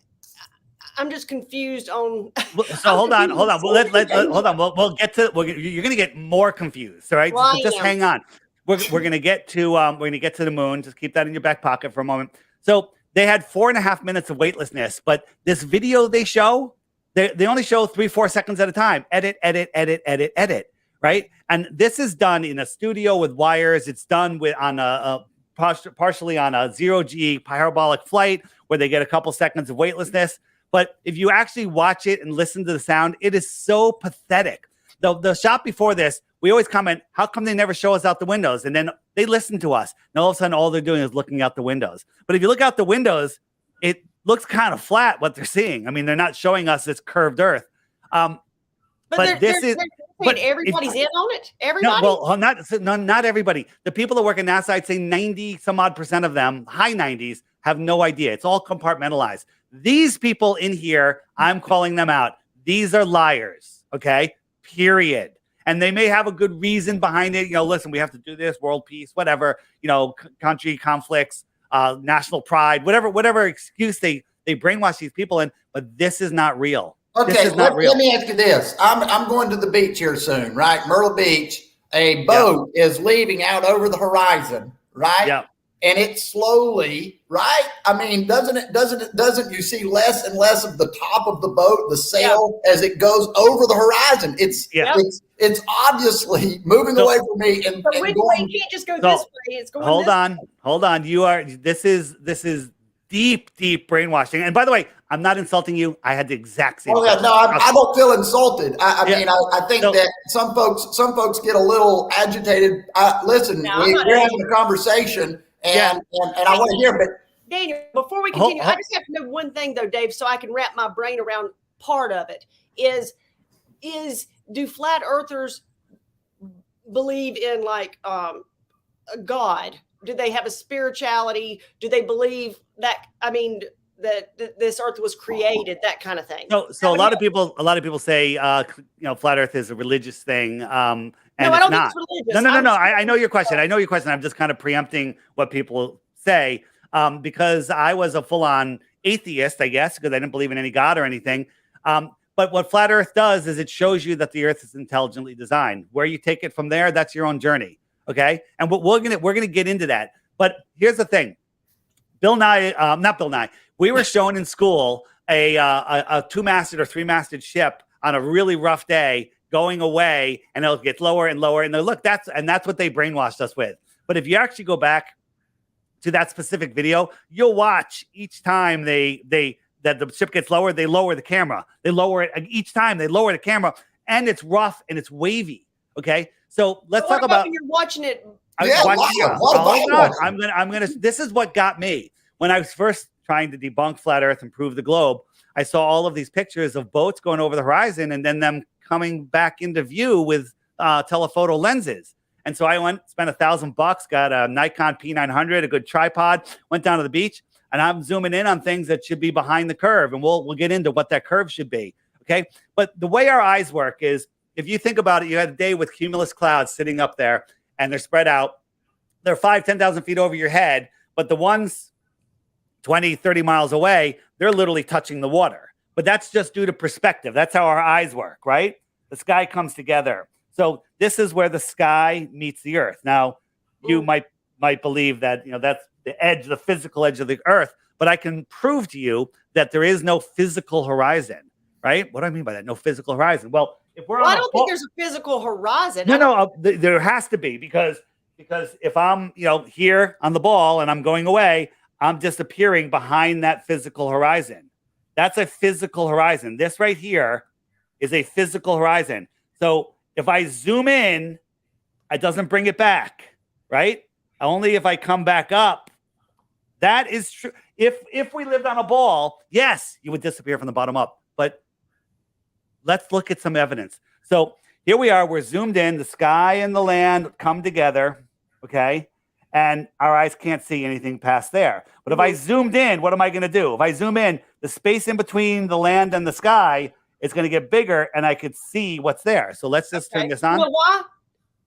I'm just confused on. So hold on. Well, hold on. We'll get to. You're going to get more confused. All right. Well, so just hang on. We're going to get to. We're going to get to the moon. Just keep that in your back pocket for a moment. So they had 4.5 minutes of weightlessness, but this video they show, they only show 3-4 seconds at a time. Edit. Right. And this is done in a studio with wires. It's done partially on a 0G parabolic flight where they get a couple seconds of weightlessness. But if you actually watch it and listen to the sound, it is so pathetic. The shot before this, we always comment, how come they never show us out the windows? And then they listen to us. And all of a sudden, all they're doing is looking out the windows. But if you look out the windows, it looks kind of flat, what they're seeing. I mean, they're not showing us this curved earth. But everybody's in on it. Everybody. No, well, not everybody. The people that work at NASA, I'd say 90-some-odd% of them, high 90s, have no idea. It's all compartmentalized. These people in here, I'm calling them out. These are liars. Okay. Period. And they may have a good reason behind it. Listen, we have to do this, world peace, whatever. Country conflicts, national pride, whatever excuse they brainwash these people in. But this is not real. Okay, let me ask you this. I'm going to the beach here soon, right? Myrtle Beach. A boat is leaving out over the horizon, right? Yeah. And it's slowly, right? I mean, doesn't you see less and less of the top of the boat, the sail, as it goes over the horizon? It's obviously moving away from me. And you can't just go this way. It's going. Hold on. This is deep brainwashing. And by the way, I'm not insulting you. I had the exact same. Oh yeah, no, I don't feel insulted. I mean, I think that some folks get a little agitated. Listen, we're having a conversation. And I want to hear, but Daniel, before we continue, I just have to know one thing though, Dave, so I can wrap my brain around part of it is do flat earthers believe in like a God? Do they have a spirituality? Do they believe that, I mean, that this earth was created, that kind of thing? So a lot of people say, flat Earth is a religious thing. And no, I it's don't not. think it's religious. No. I know your question. I'm just kind of preempting what people say, because I was a full-on atheist, I guess, because I didn't believe in any God or anything. But what flat Earth does is it shows you that the Earth is intelligently designed. Where you take it from there, that's your own journey. Okay, and we're gonna get into that. But here's the thing, not Bill Nye. We were shown in school a two-masted or three-masted ship on a really rough day going away, and it'll get lower and lower. And look, that's what they brainwashed us with. But if you actually go back to that specific video, you'll watch each time that the ship gets lower, they lower the camera. They lower it each time. They lower the camera, and it's rough and it's wavy. Okay, so let's talk about when you're watching it. I'm gonna. This is what got me when I was first trying to debunk flat Earth and prove the globe. I saw all of these pictures of boats going over the horizon and then them coming back into view with telephoto lenses. And so I spent $1,000, got a Nikon P900, a good tripod, went down to the beach, and I'm zooming in on things that should be behind the curve. And we'll get into what that curve should be. Okay. But the way our eyes work is, if you think about it, you had a day with cumulus clouds sitting up there and they're spread out. They're 5,000-10,000 feet over your head, but the ones 20, 30 miles away, they're literally touching the water. But that's just due to perspective. That's how our eyes work, right? The sky comes together. So this is where the sky meets the earth. Now, you might believe that, that's the edge, the physical edge of the earth, but I can prove to you that there is no physical horizon, right? What do I mean by that? No physical horizon. Well, if we're I don't think there's a physical horizon. There has to be, because if I'm, here on the ball and I'm going away, I'm disappearing behind that physical horizon. That's a physical horizon. This right here is a physical horizon. So if I zoom in, it doesn't bring it back, right? Only if I come back up. That is true. If we lived on a ball, yes, you would disappear from the bottom up. But let's look at some evidence. So here we are. We're zoomed in. The sky and the land come together, okay? And our eyes can't see anything past there. But if I zoomed in, what am I going to do? If I zoom in, the space in between the land and the sky is going to get bigger, and I could see what's there. So let's just turn this on. You know why?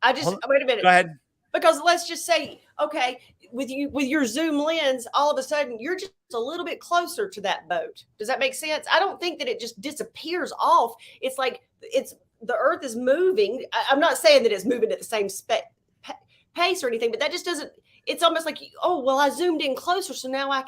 Wait a minute. Go ahead. Because let's just say, okay, with your zoom lens, all of a sudden you're just a little bit closer to that boat. Does that make sense? I don't think that it just disappears off. It's like the earth is moving. I'm not saying that it's moving at the same pace or anything, but that just doesn't. It's almost like, oh, well, I zoomed in closer, so now I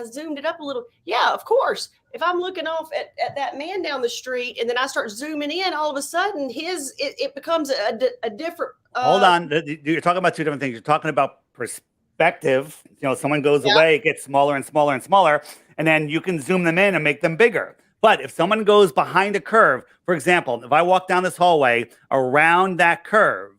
zoomed it up a little. Yeah, of course. If I'm looking off at that man down the street and then I start zooming in, all of a sudden it becomes a different. Hold on. You're talking about two different things. You're talking about perspective. Someone goes away, it gets smaller and smaller and smaller, and then you can zoom them in and make them bigger. But if someone goes behind a curve, for example, if I walk down this hallway around that curve,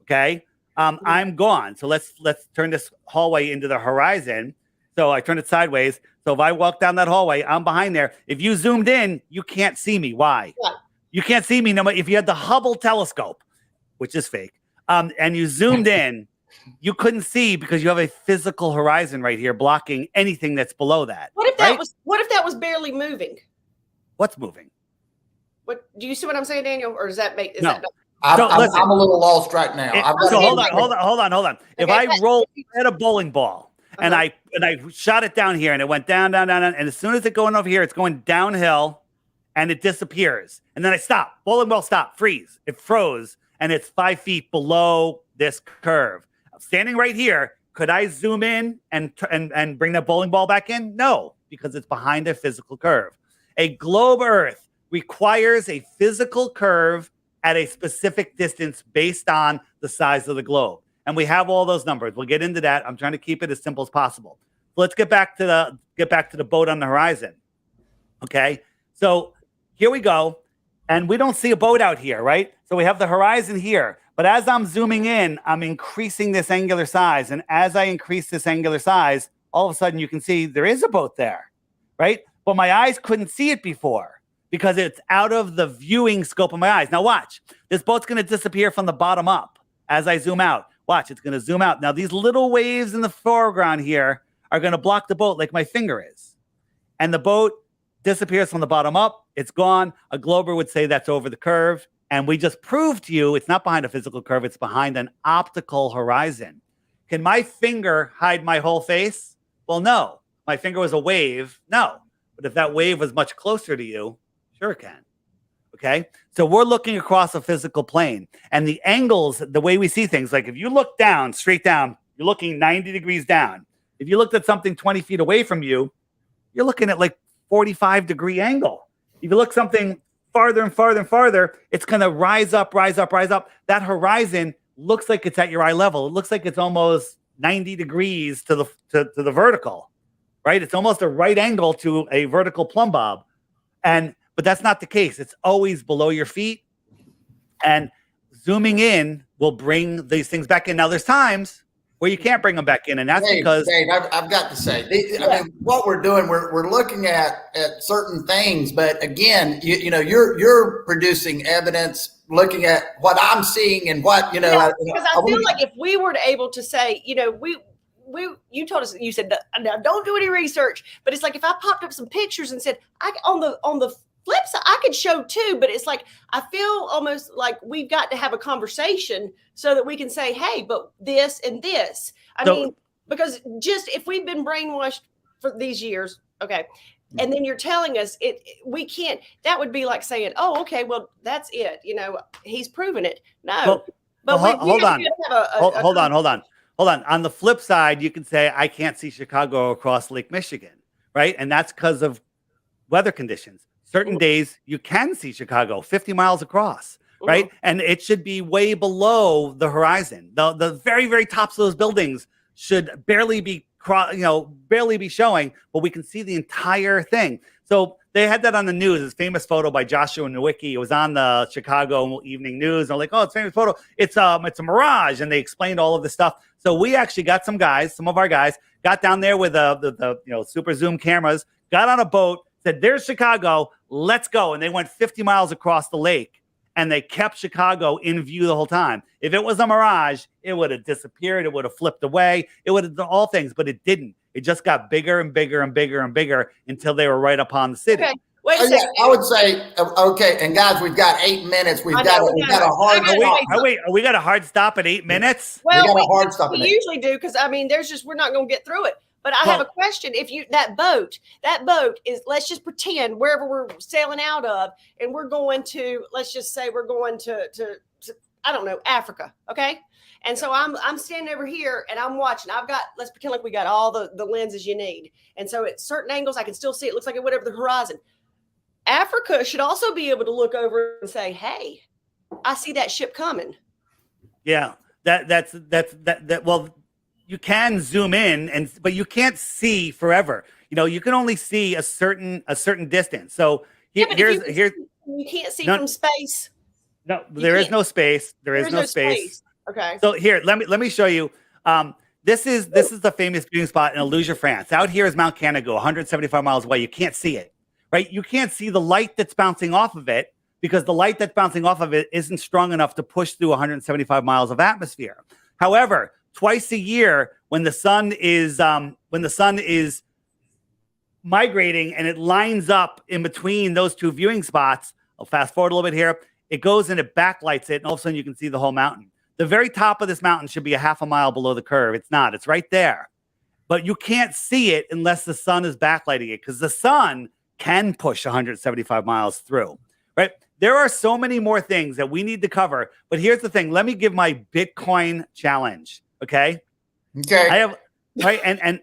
okay, I'm gone. So let's turn this hallway into the horizon. So I turn it sideways. So if I walk down that hallway, I'm behind there. If you zoomed in, you can't see me. Why? Yeah. You can't see me. No matter if you had the Hubble telescope, which is fake, and you zoomed in, you couldn't see because you have a physical horizon right here blocking anything that's below that. What if that was barely moving? What's moving? What do you see what I'm saying, Daniel? Or does that make no? I'm a little lost right now. Hold on. Okay, if I roll at a bowling ball and I shot it down here and it went down, and as soon as it's going over here, it's going downhill and it disappears. And then I stop. Bowling ball stop, freeze. It froze and it's 5 feet below this curve. Standing right here, could I zoom in and bring that bowling ball back in? No, because it's behind a physical curve. A globe Earth requires a physical curve at a specific distance based on the size of the globe. And we have all those numbers. We'll get into that. I'm trying to keep it as simple as possible. Let's get back to the boat on the horizon. Okay. So here we go. And we don't see a boat out here, right? So we have the horizon here. But as I'm zooming in, I'm increasing this angular size. And as I increase this angular size, all of a sudden you can see there is a boat there, right? But my eyes couldn't see it before. because it's out of the viewing scope of my eyes. Now watch, this boat's going to disappear from the bottom up as I zoom out. Watch, it's going to zoom out. Now these little waves in the foreground here are going to block the boat like my finger is. And the boat disappears from the bottom up. It's gone. A glober would say that's over the curve. And we just proved to you it's not behind a physical curve. It's behind an optical horizon. Can my finger hide my whole face? Well, no. My finger was a wave. No. But if that wave was much closer to you, sure it can. Okay. So we're looking across a physical plane, and the angles, the way we see things, like if you look down, straight down, you're looking 90 degrees down. If you looked at something 20 feet away from you, you're looking at like 45-degree angle. If you look something farther and farther and farther, it's going to rise up, rise up, rise up. That horizon looks like it's at your eye level. It looks like it's almost 90 degrees to the vertical, right? It's almost a right angle to a vertical plumb bob. But that's not the case. It's always below your feet. And zooming in will bring these things back in. Now, there's times where you can't bring them back in, and that's because Dave, I've got to say, I mean, what we're doing, we're looking at certain things, but again, you know, you're producing evidence, looking at what I'm seeing and what because I feel like if we were able to say, you know, you told us, you said, now don't do any research, but it's like if I popped up some pictures and said, on the flip side, I could show too, but it's like I feel almost like we've got to have a conversation so that we can say, hey, but this and this. I mean, because just if we've been brainwashed for these years, okay, and then you're telling us we can't. That would be like saying, oh, okay, well, that's it. You know, he's proven it. No, hold on. On the flip side, you can say I can't see Chicago across Lake Michigan, right? And that's because of weather conditions. Certain days you can see Chicago 50 miles across, right? And it should be way below the horizon. The very, very tops of those buildings should barely be showing, but we can see the entire thing. So they had that on the news. This famous photo by Joshua Nowicki. It was on the Chicago Evening News. And they're like, oh, it's a famous photo. It's a mirage. And they explained all of this stuff. So we actually got some of our guys got down there with the super zoom cameras, got on a boat, said, there's Chicago, let's go. And they went 50 miles across the lake, and they kept Chicago in view the whole time. If it was a mirage, it would have disappeared. It would have flipped away. It would have done all things, but it didn't. It just got bigger and bigger and bigger and bigger until they were right upon the city. Okay. Wait a second. Yeah, I would say, okay, and guys, we've got 8 minutes. We've got a hard stop. We got a hard stop at 8 minutes? Well, we got a hard stop. We usually do, because I mean, we're not going to get through it. But I have a question. If that boat is, let's just pretend wherever we're sailing out of, and we're going to, let's just say we're going to I don't know, Africa. Okay. And so I'm standing over here and I'm watching. Let's pretend like we got all the lenses you need. And so at certain angles, I can still see it. Looks like it went over the horizon. Africa should also be able to look over and say, hey, I see that ship coming. Yeah. Well, you can zoom in, but you can't see forever. You know, you can only see a certain distance. So you can't see from space. No, there is no space. There is no space. Okay. So here, let me show you. This is the famous viewing spot in Illusion, France. Out here is Mount Canigou, 175 miles away. You can't see it, right? You can't see the light that's bouncing off of it, because the light that's bouncing off of it isn't strong enough to push through 175 miles of atmosphere. However, twice a year, when the sun is migrating and it lines up in between those two viewing spots, I'll fast forward a little bit here. It goes and it backlights it, and all of a sudden you can see the whole mountain. The very top of this mountain should be a half a mile below the curve. It's not. It's right there. But you can't see it unless the sun is backlighting it, because the sun can push 175 miles through, right? There are so many more things that we need to cover. But here's the thing. Let me give my Bitcoin challenge. Okay. I have, right. And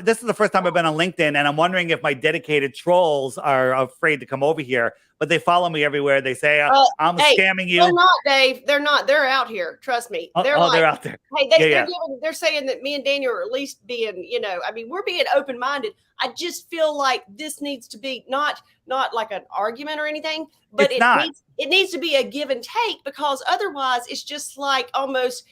this is the first time I've been on LinkedIn, and I'm wondering if my dedicated trolls are afraid to come over here. but they follow me everywhere. They say I'm hey, scamming you. They're not, Dave. They're not. They're out here. Trust me. They're They're out there. Hey, they're saying that me and Daniel are at least being, I mean, we're being open minded. I just feel like this needs to be not like an argument or anything, but it needs to be a give and take, because otherwise it's just like almost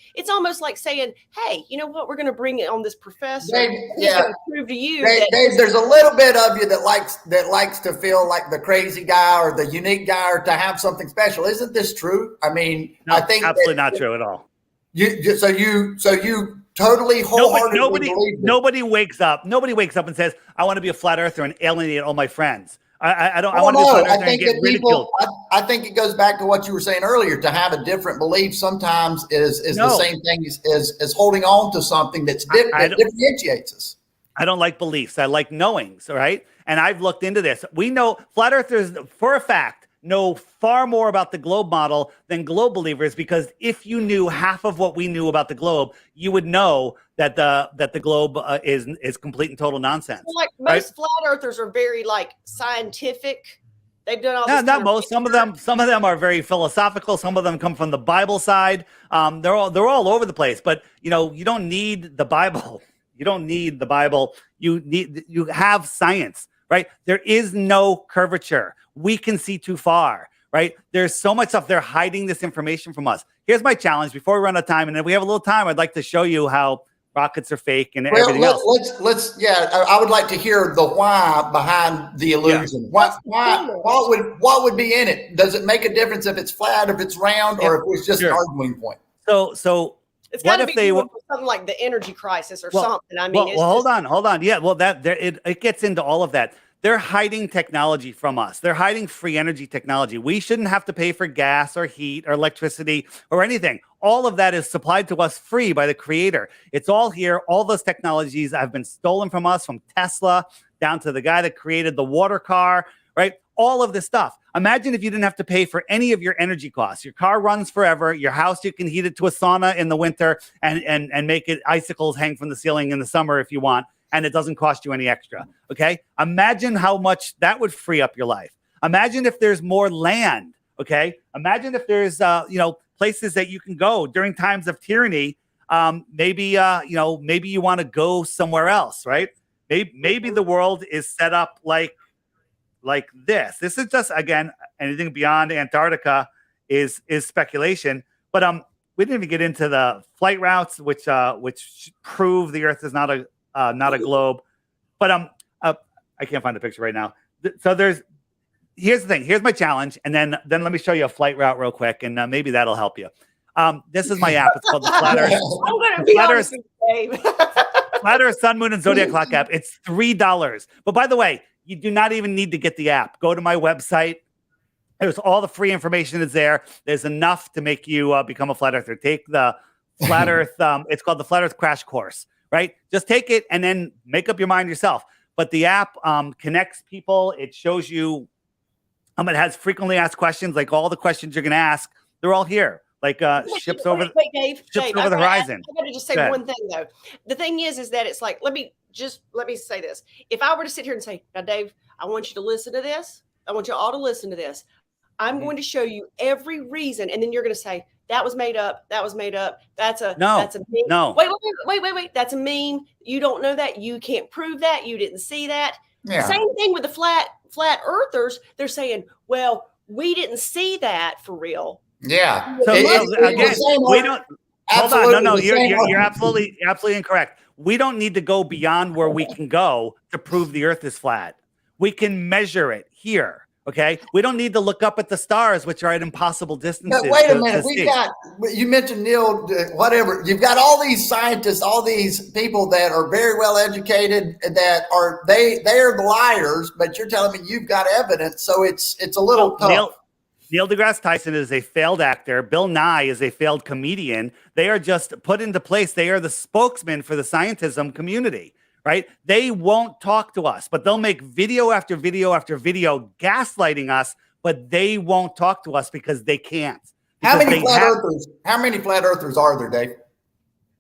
like saying, hey, you know what, we're going to bring it on this professor. Yeah, prove to you Dave, there's a little bit of you that likes to feel like the crazy guy or the unique guy, or to have something special. Isn't this true? I mean, no, I think absolutely not true at all. So you totally wholeheartedly believe nobody wakes up and says, I want to be a flat earther and alienate all my friends. I don't. I Well, want to be a flat no, I earther think and get ridiculed. I think it goes back to what you were saying earlier. To have a different belief sometimes is the same thing as holding on to something that differentiates us. I don't like beliefs. I like knowings, right? And I've looked into this. We know flat earthers, for a fact, know far more about the globe model than globe believers, because if you knew half of what we knew about the globe, you would know that the globe is complete and total nonsense. Well, like most flat earthers are very like scientific. They've done all this. Not most. Some of them are very philosophical. Some of them come from the Bible side. They're all over the place. But you don't need the Bible. You don't need the Bible. You have science, right? There is no curvature. We can see too far, right? There's so much stuff. They're hiding this information from us. Here's my challenge before we run out of time. And if we have a little time, I'd like to show you how rockets are fake and everything else. I would like to hear the why behind the illusion. Yeah. What would be in it? Does it make a difference if it's flat, if it's round, or if it's just an arguing point? So it's got to be something like the energy crisis or something. I mean, hold on. Yeah, well, it gets into all of that. They're hiding technology from us. They're hiding free energy technology. We shouldn't have to pay for gas or heat or electricity or anything. All of that is supplied to us free by the creator. It's all here. All those technologies have been stolen from us, from Tesla down to the guy that created the water car, right? All of this stuff. Imagine if you didn't have to pay for any of your energy costs. Your car runs forever. Your house, you can heat it to a sauna in the winter and make it icicles hang from the ceiling in the summer if you want. And it doesn't cost you any extra. Okay. Imagine how much that would free up your life. Imagine if there's more land. Okay. Imagine if there's, places that you can go during times of tyranny. Maybe you want to go somewhere else, right? Maybe the world is set up like this. This is just, again, anything beyond Antarctica is speculation. But we didn't even get into the flight routes, which prove the Earth is not a globe. But I can't find the picture right now. So here's the thing. Here's my challenge, and then let me show you a flight route real quick, and maybe that'll help you. This is my app. It's called the Flat Earth. I'm gonna be honest with you, Dave. Flat Earth Sun, Moon, and Zodiac Clock app. It's $3. But by the way, you do not even need to get the app. Go to my website. There's all the free information is there. There's enough to make you become a flat earther. Take the Flat Earth. It's called the Flat Earth Crash Course, right? Just take it and then make up your mind yourself. But the app connects people. It shows you. It has frequently asked questions, like all the questions you're going to ask. They're all here. Like ships over the horizon. I got to just say one thing though. The thing is that it's like, let me say this. If I were to sit here and say, now Dave, I want you to listen to this. I want you all to listen to this. I'm going to show you every reason, and then you're going to say that was made up. That was made up. That's a meme. No. Wait. That's a meme. You don't know that. You can't prove that. You didn't see that. Yeah. Same thing with the flat earthers. They're saying, well, we didn't see that for real. Yeah. So again, we don't. Hold on. No. You're absolutely incorrect. We don't need to go beyond where we can go to prove the Earth is flat. We can measure it here. Okay. We don't need to look up at the stars, which are at impossible distances. But wait a minute. You mentioned Neil, whatever. You've got all these scientists, all these people that are very well educated that they're the liars, but you're telling me you've got evidence. So it's a little tough. Neil deGrasse Tyson is a failed actor. Bill Nye is a failed comedian. They are just put into place. They are the spokesman for the scientism community, right? They won't talk to us, but they'll make video after video after video gaslighting us, but they won't talk to us because they can't. How many flat earthers are there, Dave?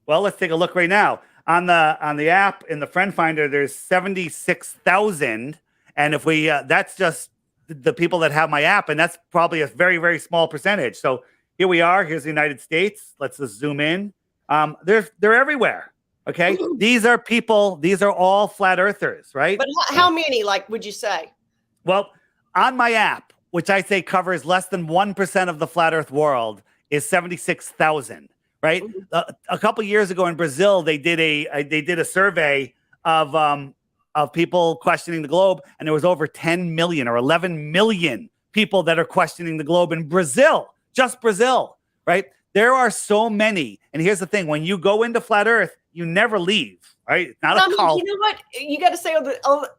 Well, let's take a look right now. On the app in the friend finder, there's 76,000. And if we, that's just the people that have my app, and that's probably a very, very small percentage. So here we are. Here's the United States. Let's just zoom in. They're everywhere. Okay, these are people. These are all flat earthers, right? But how many, like, would you say? Well, on my app, which I say covers less than 1% of the flat Earth world, is 76,000. Right? A couple years ago in Brazil, they did a survey of people questioning the globe, and there was over 10 million or 11 million people that are questioning the globe in Brazil, just Brazil. Right? There are so many, and here's the thing: when you go into flat Earth, you never leave, right? Not a cult. You know what? You got to say,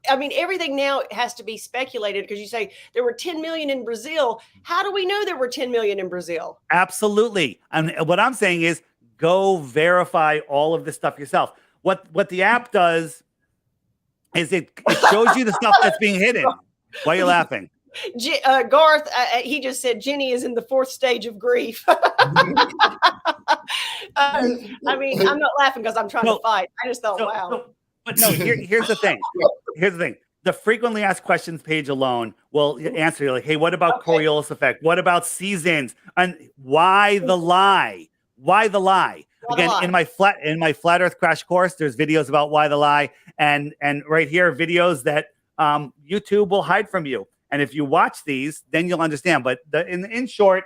I mean, everything now has to be speculated because you say there were 10 million in Brazil. How do we know there were 10 million in Brazil? Absolutely. And what I'm saying is go verify all of this stuff yourself. What the app does is it shows you the stuff that's being hidden. Why are you laughing? Garth, he just said Jenny is in the 4th stage of grief. I mean, I'm not laughing because I'm trying to fight. I just thought, wow. But no, here's the thing. Here's the thing. The frequently asked questions page alone will answer you like, hey, what about Coriolis effect? What about seasons? And why the lie? Why the lie? Again, in my flat Earth crash course, there's videos about why the lie, and right here videos that YouTube will hide from you. And if you watch these, then you'll understand. But in short,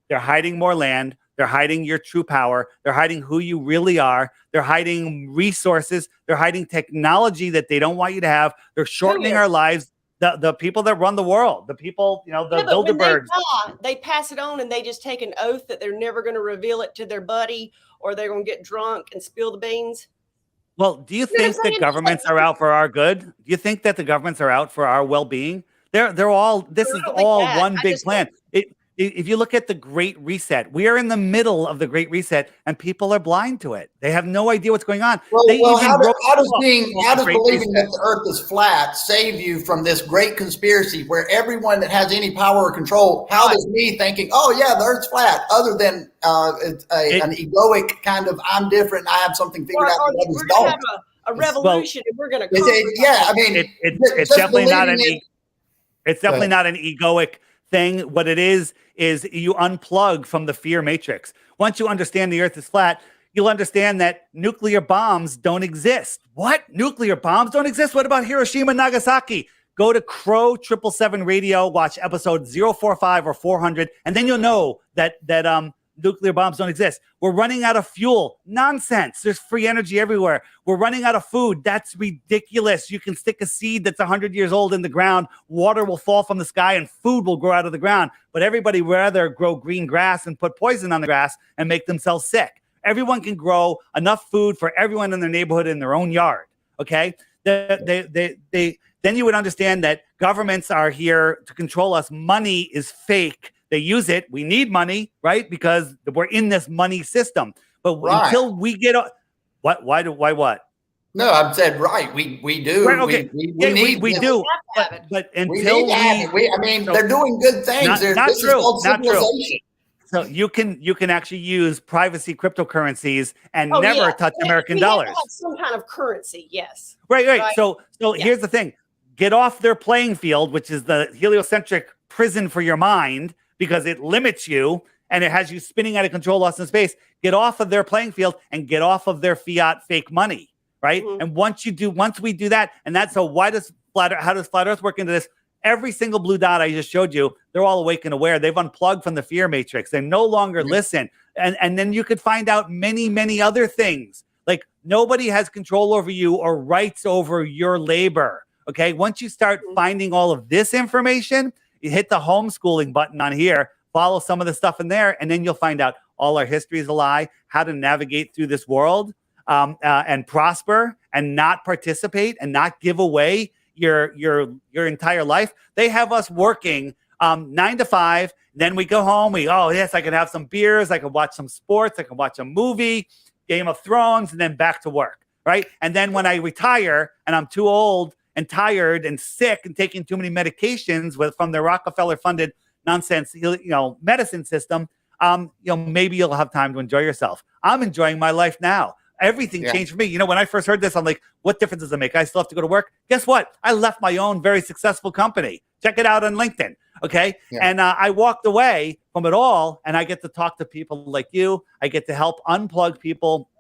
they're hiding more land. They're hiding your true power. They're hiding who you really are. They're hiding resources. They're hiding technology that they don't want you to have. They're shortening our lives. The people that run the world, the people, the Bilderbergs. They pass it on and they just take an oath that they're never going to reveal it to their buddy, or they're going to get drunk and spill the beans. Well, do you think that governments are out for our good? Do you think that the governments are out for our well-being? They're all. This is all one big plan. If you look at the Great Reset, we are in the middle of the Great Reset, and people are blind to it. They have no idea what's going on. How does believing that the Earth is flat save you from this great conspiracy where everyone that has any power or control? How does me thinking, oh yeah, the Earth's flat, other than an egoic kind of I'm different, I have something figured out that others don't? Have a revolution, and we're going to. It's definitely not an. It's definitely not an egoic thing. What it is you unplug from the fear matrix. Once you understand the Earth is flat, you'll understand that nuclear bombs don't exist. What? Nuclear bombs don't exist? What about Hiroshima and Nagasaki? Go to Crow 777 Radio, watch episode 045 or 400, and then you'll know that nuclear bombs don't exist. We're running out of fuel. Nonsense. There's free energy everywhere. We're running out of food. That's ridiculous. You can stick a seed that's 100 years old in the ground. Water will fall from the sky and food will grow out of the ground. But everybody would rather grow green grass and put poison on the grass and make themselves sick. Everyone can grow enough food for everyone in their neighborhood in their own yard. Okay? Then you would understand that governments are here to control us. Money is fake. They use it. We need money, right? Because we're in this money system. But until we get what? No, I've said right. We do. Right, okay. We do. But until they're doing good things. Not true. So you can actually use privacy cryptocurrencies and never touch American dollars. Have some kind of currency, yes. Right. So here's the thing: get off their playing field, which is the heliocentric prison for your mind, because it limits you and it has you spinning out of control, lost in space. Get off of their playing field and get off of their fiat fake money, right? Mm-hmm. And once we do that, and that's how does Flat Earth work into this? Every single blue dot I just showed you, they're all awake and aware. They've unplugged from the fear matrix. They no longer listen. And then you could find out many, many other things. Like nobody has control over you or rights over your labor. Okay. Once you start finding all of this information, you hit the homeschooling button on here, follow some of the stuff in there, and then you'll find out all our history is a lie, how to navigate through this world and prosper and not participate and not give away your entire life. They have us working 9 to 5. Then we go home. I can have some beers. I can watch some sports. I can watch a movie, Game of Thrones, and then back to work, right? And then when I retire and I'm too old and tired and sick and taking too many medications from the Rockefeller-funded nonsense, medicine system, maybe you'll have time to enjoy yourself. I'm enjoying my life now. everything changed for me. You know, when I first heard this, I'm like, what difference does it make? I still have to go to work. Guess what? I left my own very successful company. Check it out on LinkedIn. Okay. Yeah. And I walked away from it all, and I get to talk to people like you. I get to help unplug people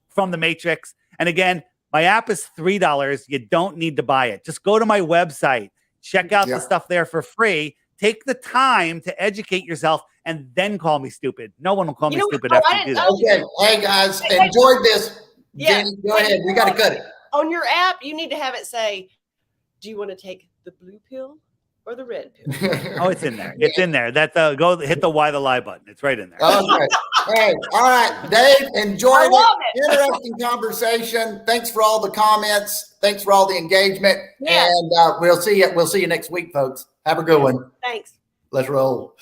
from the matrix. And again, my app is $3. You don't need to buy it. Just go to my website, check out the stuff there for free. Take the time to educate yourself, and then call me stupid. No one will call me stupid after you do that. Okay. Hey, guys, enjoyed this. Jenny, go ahead. We got to cut it. On your app, you need to have it say, do you want to take the blue pill or the red pill? Oh, it's in there. It's in there. That's go hit the why the lie button. It's right in there. Okay. Hey, all right, Dave, enjoyed it. Interesting conversation. Thanks for all the comments. Thanks for all the engagement. Yeah. And we'll see you next week, folks. Have a good one. Thanks. Let's roll.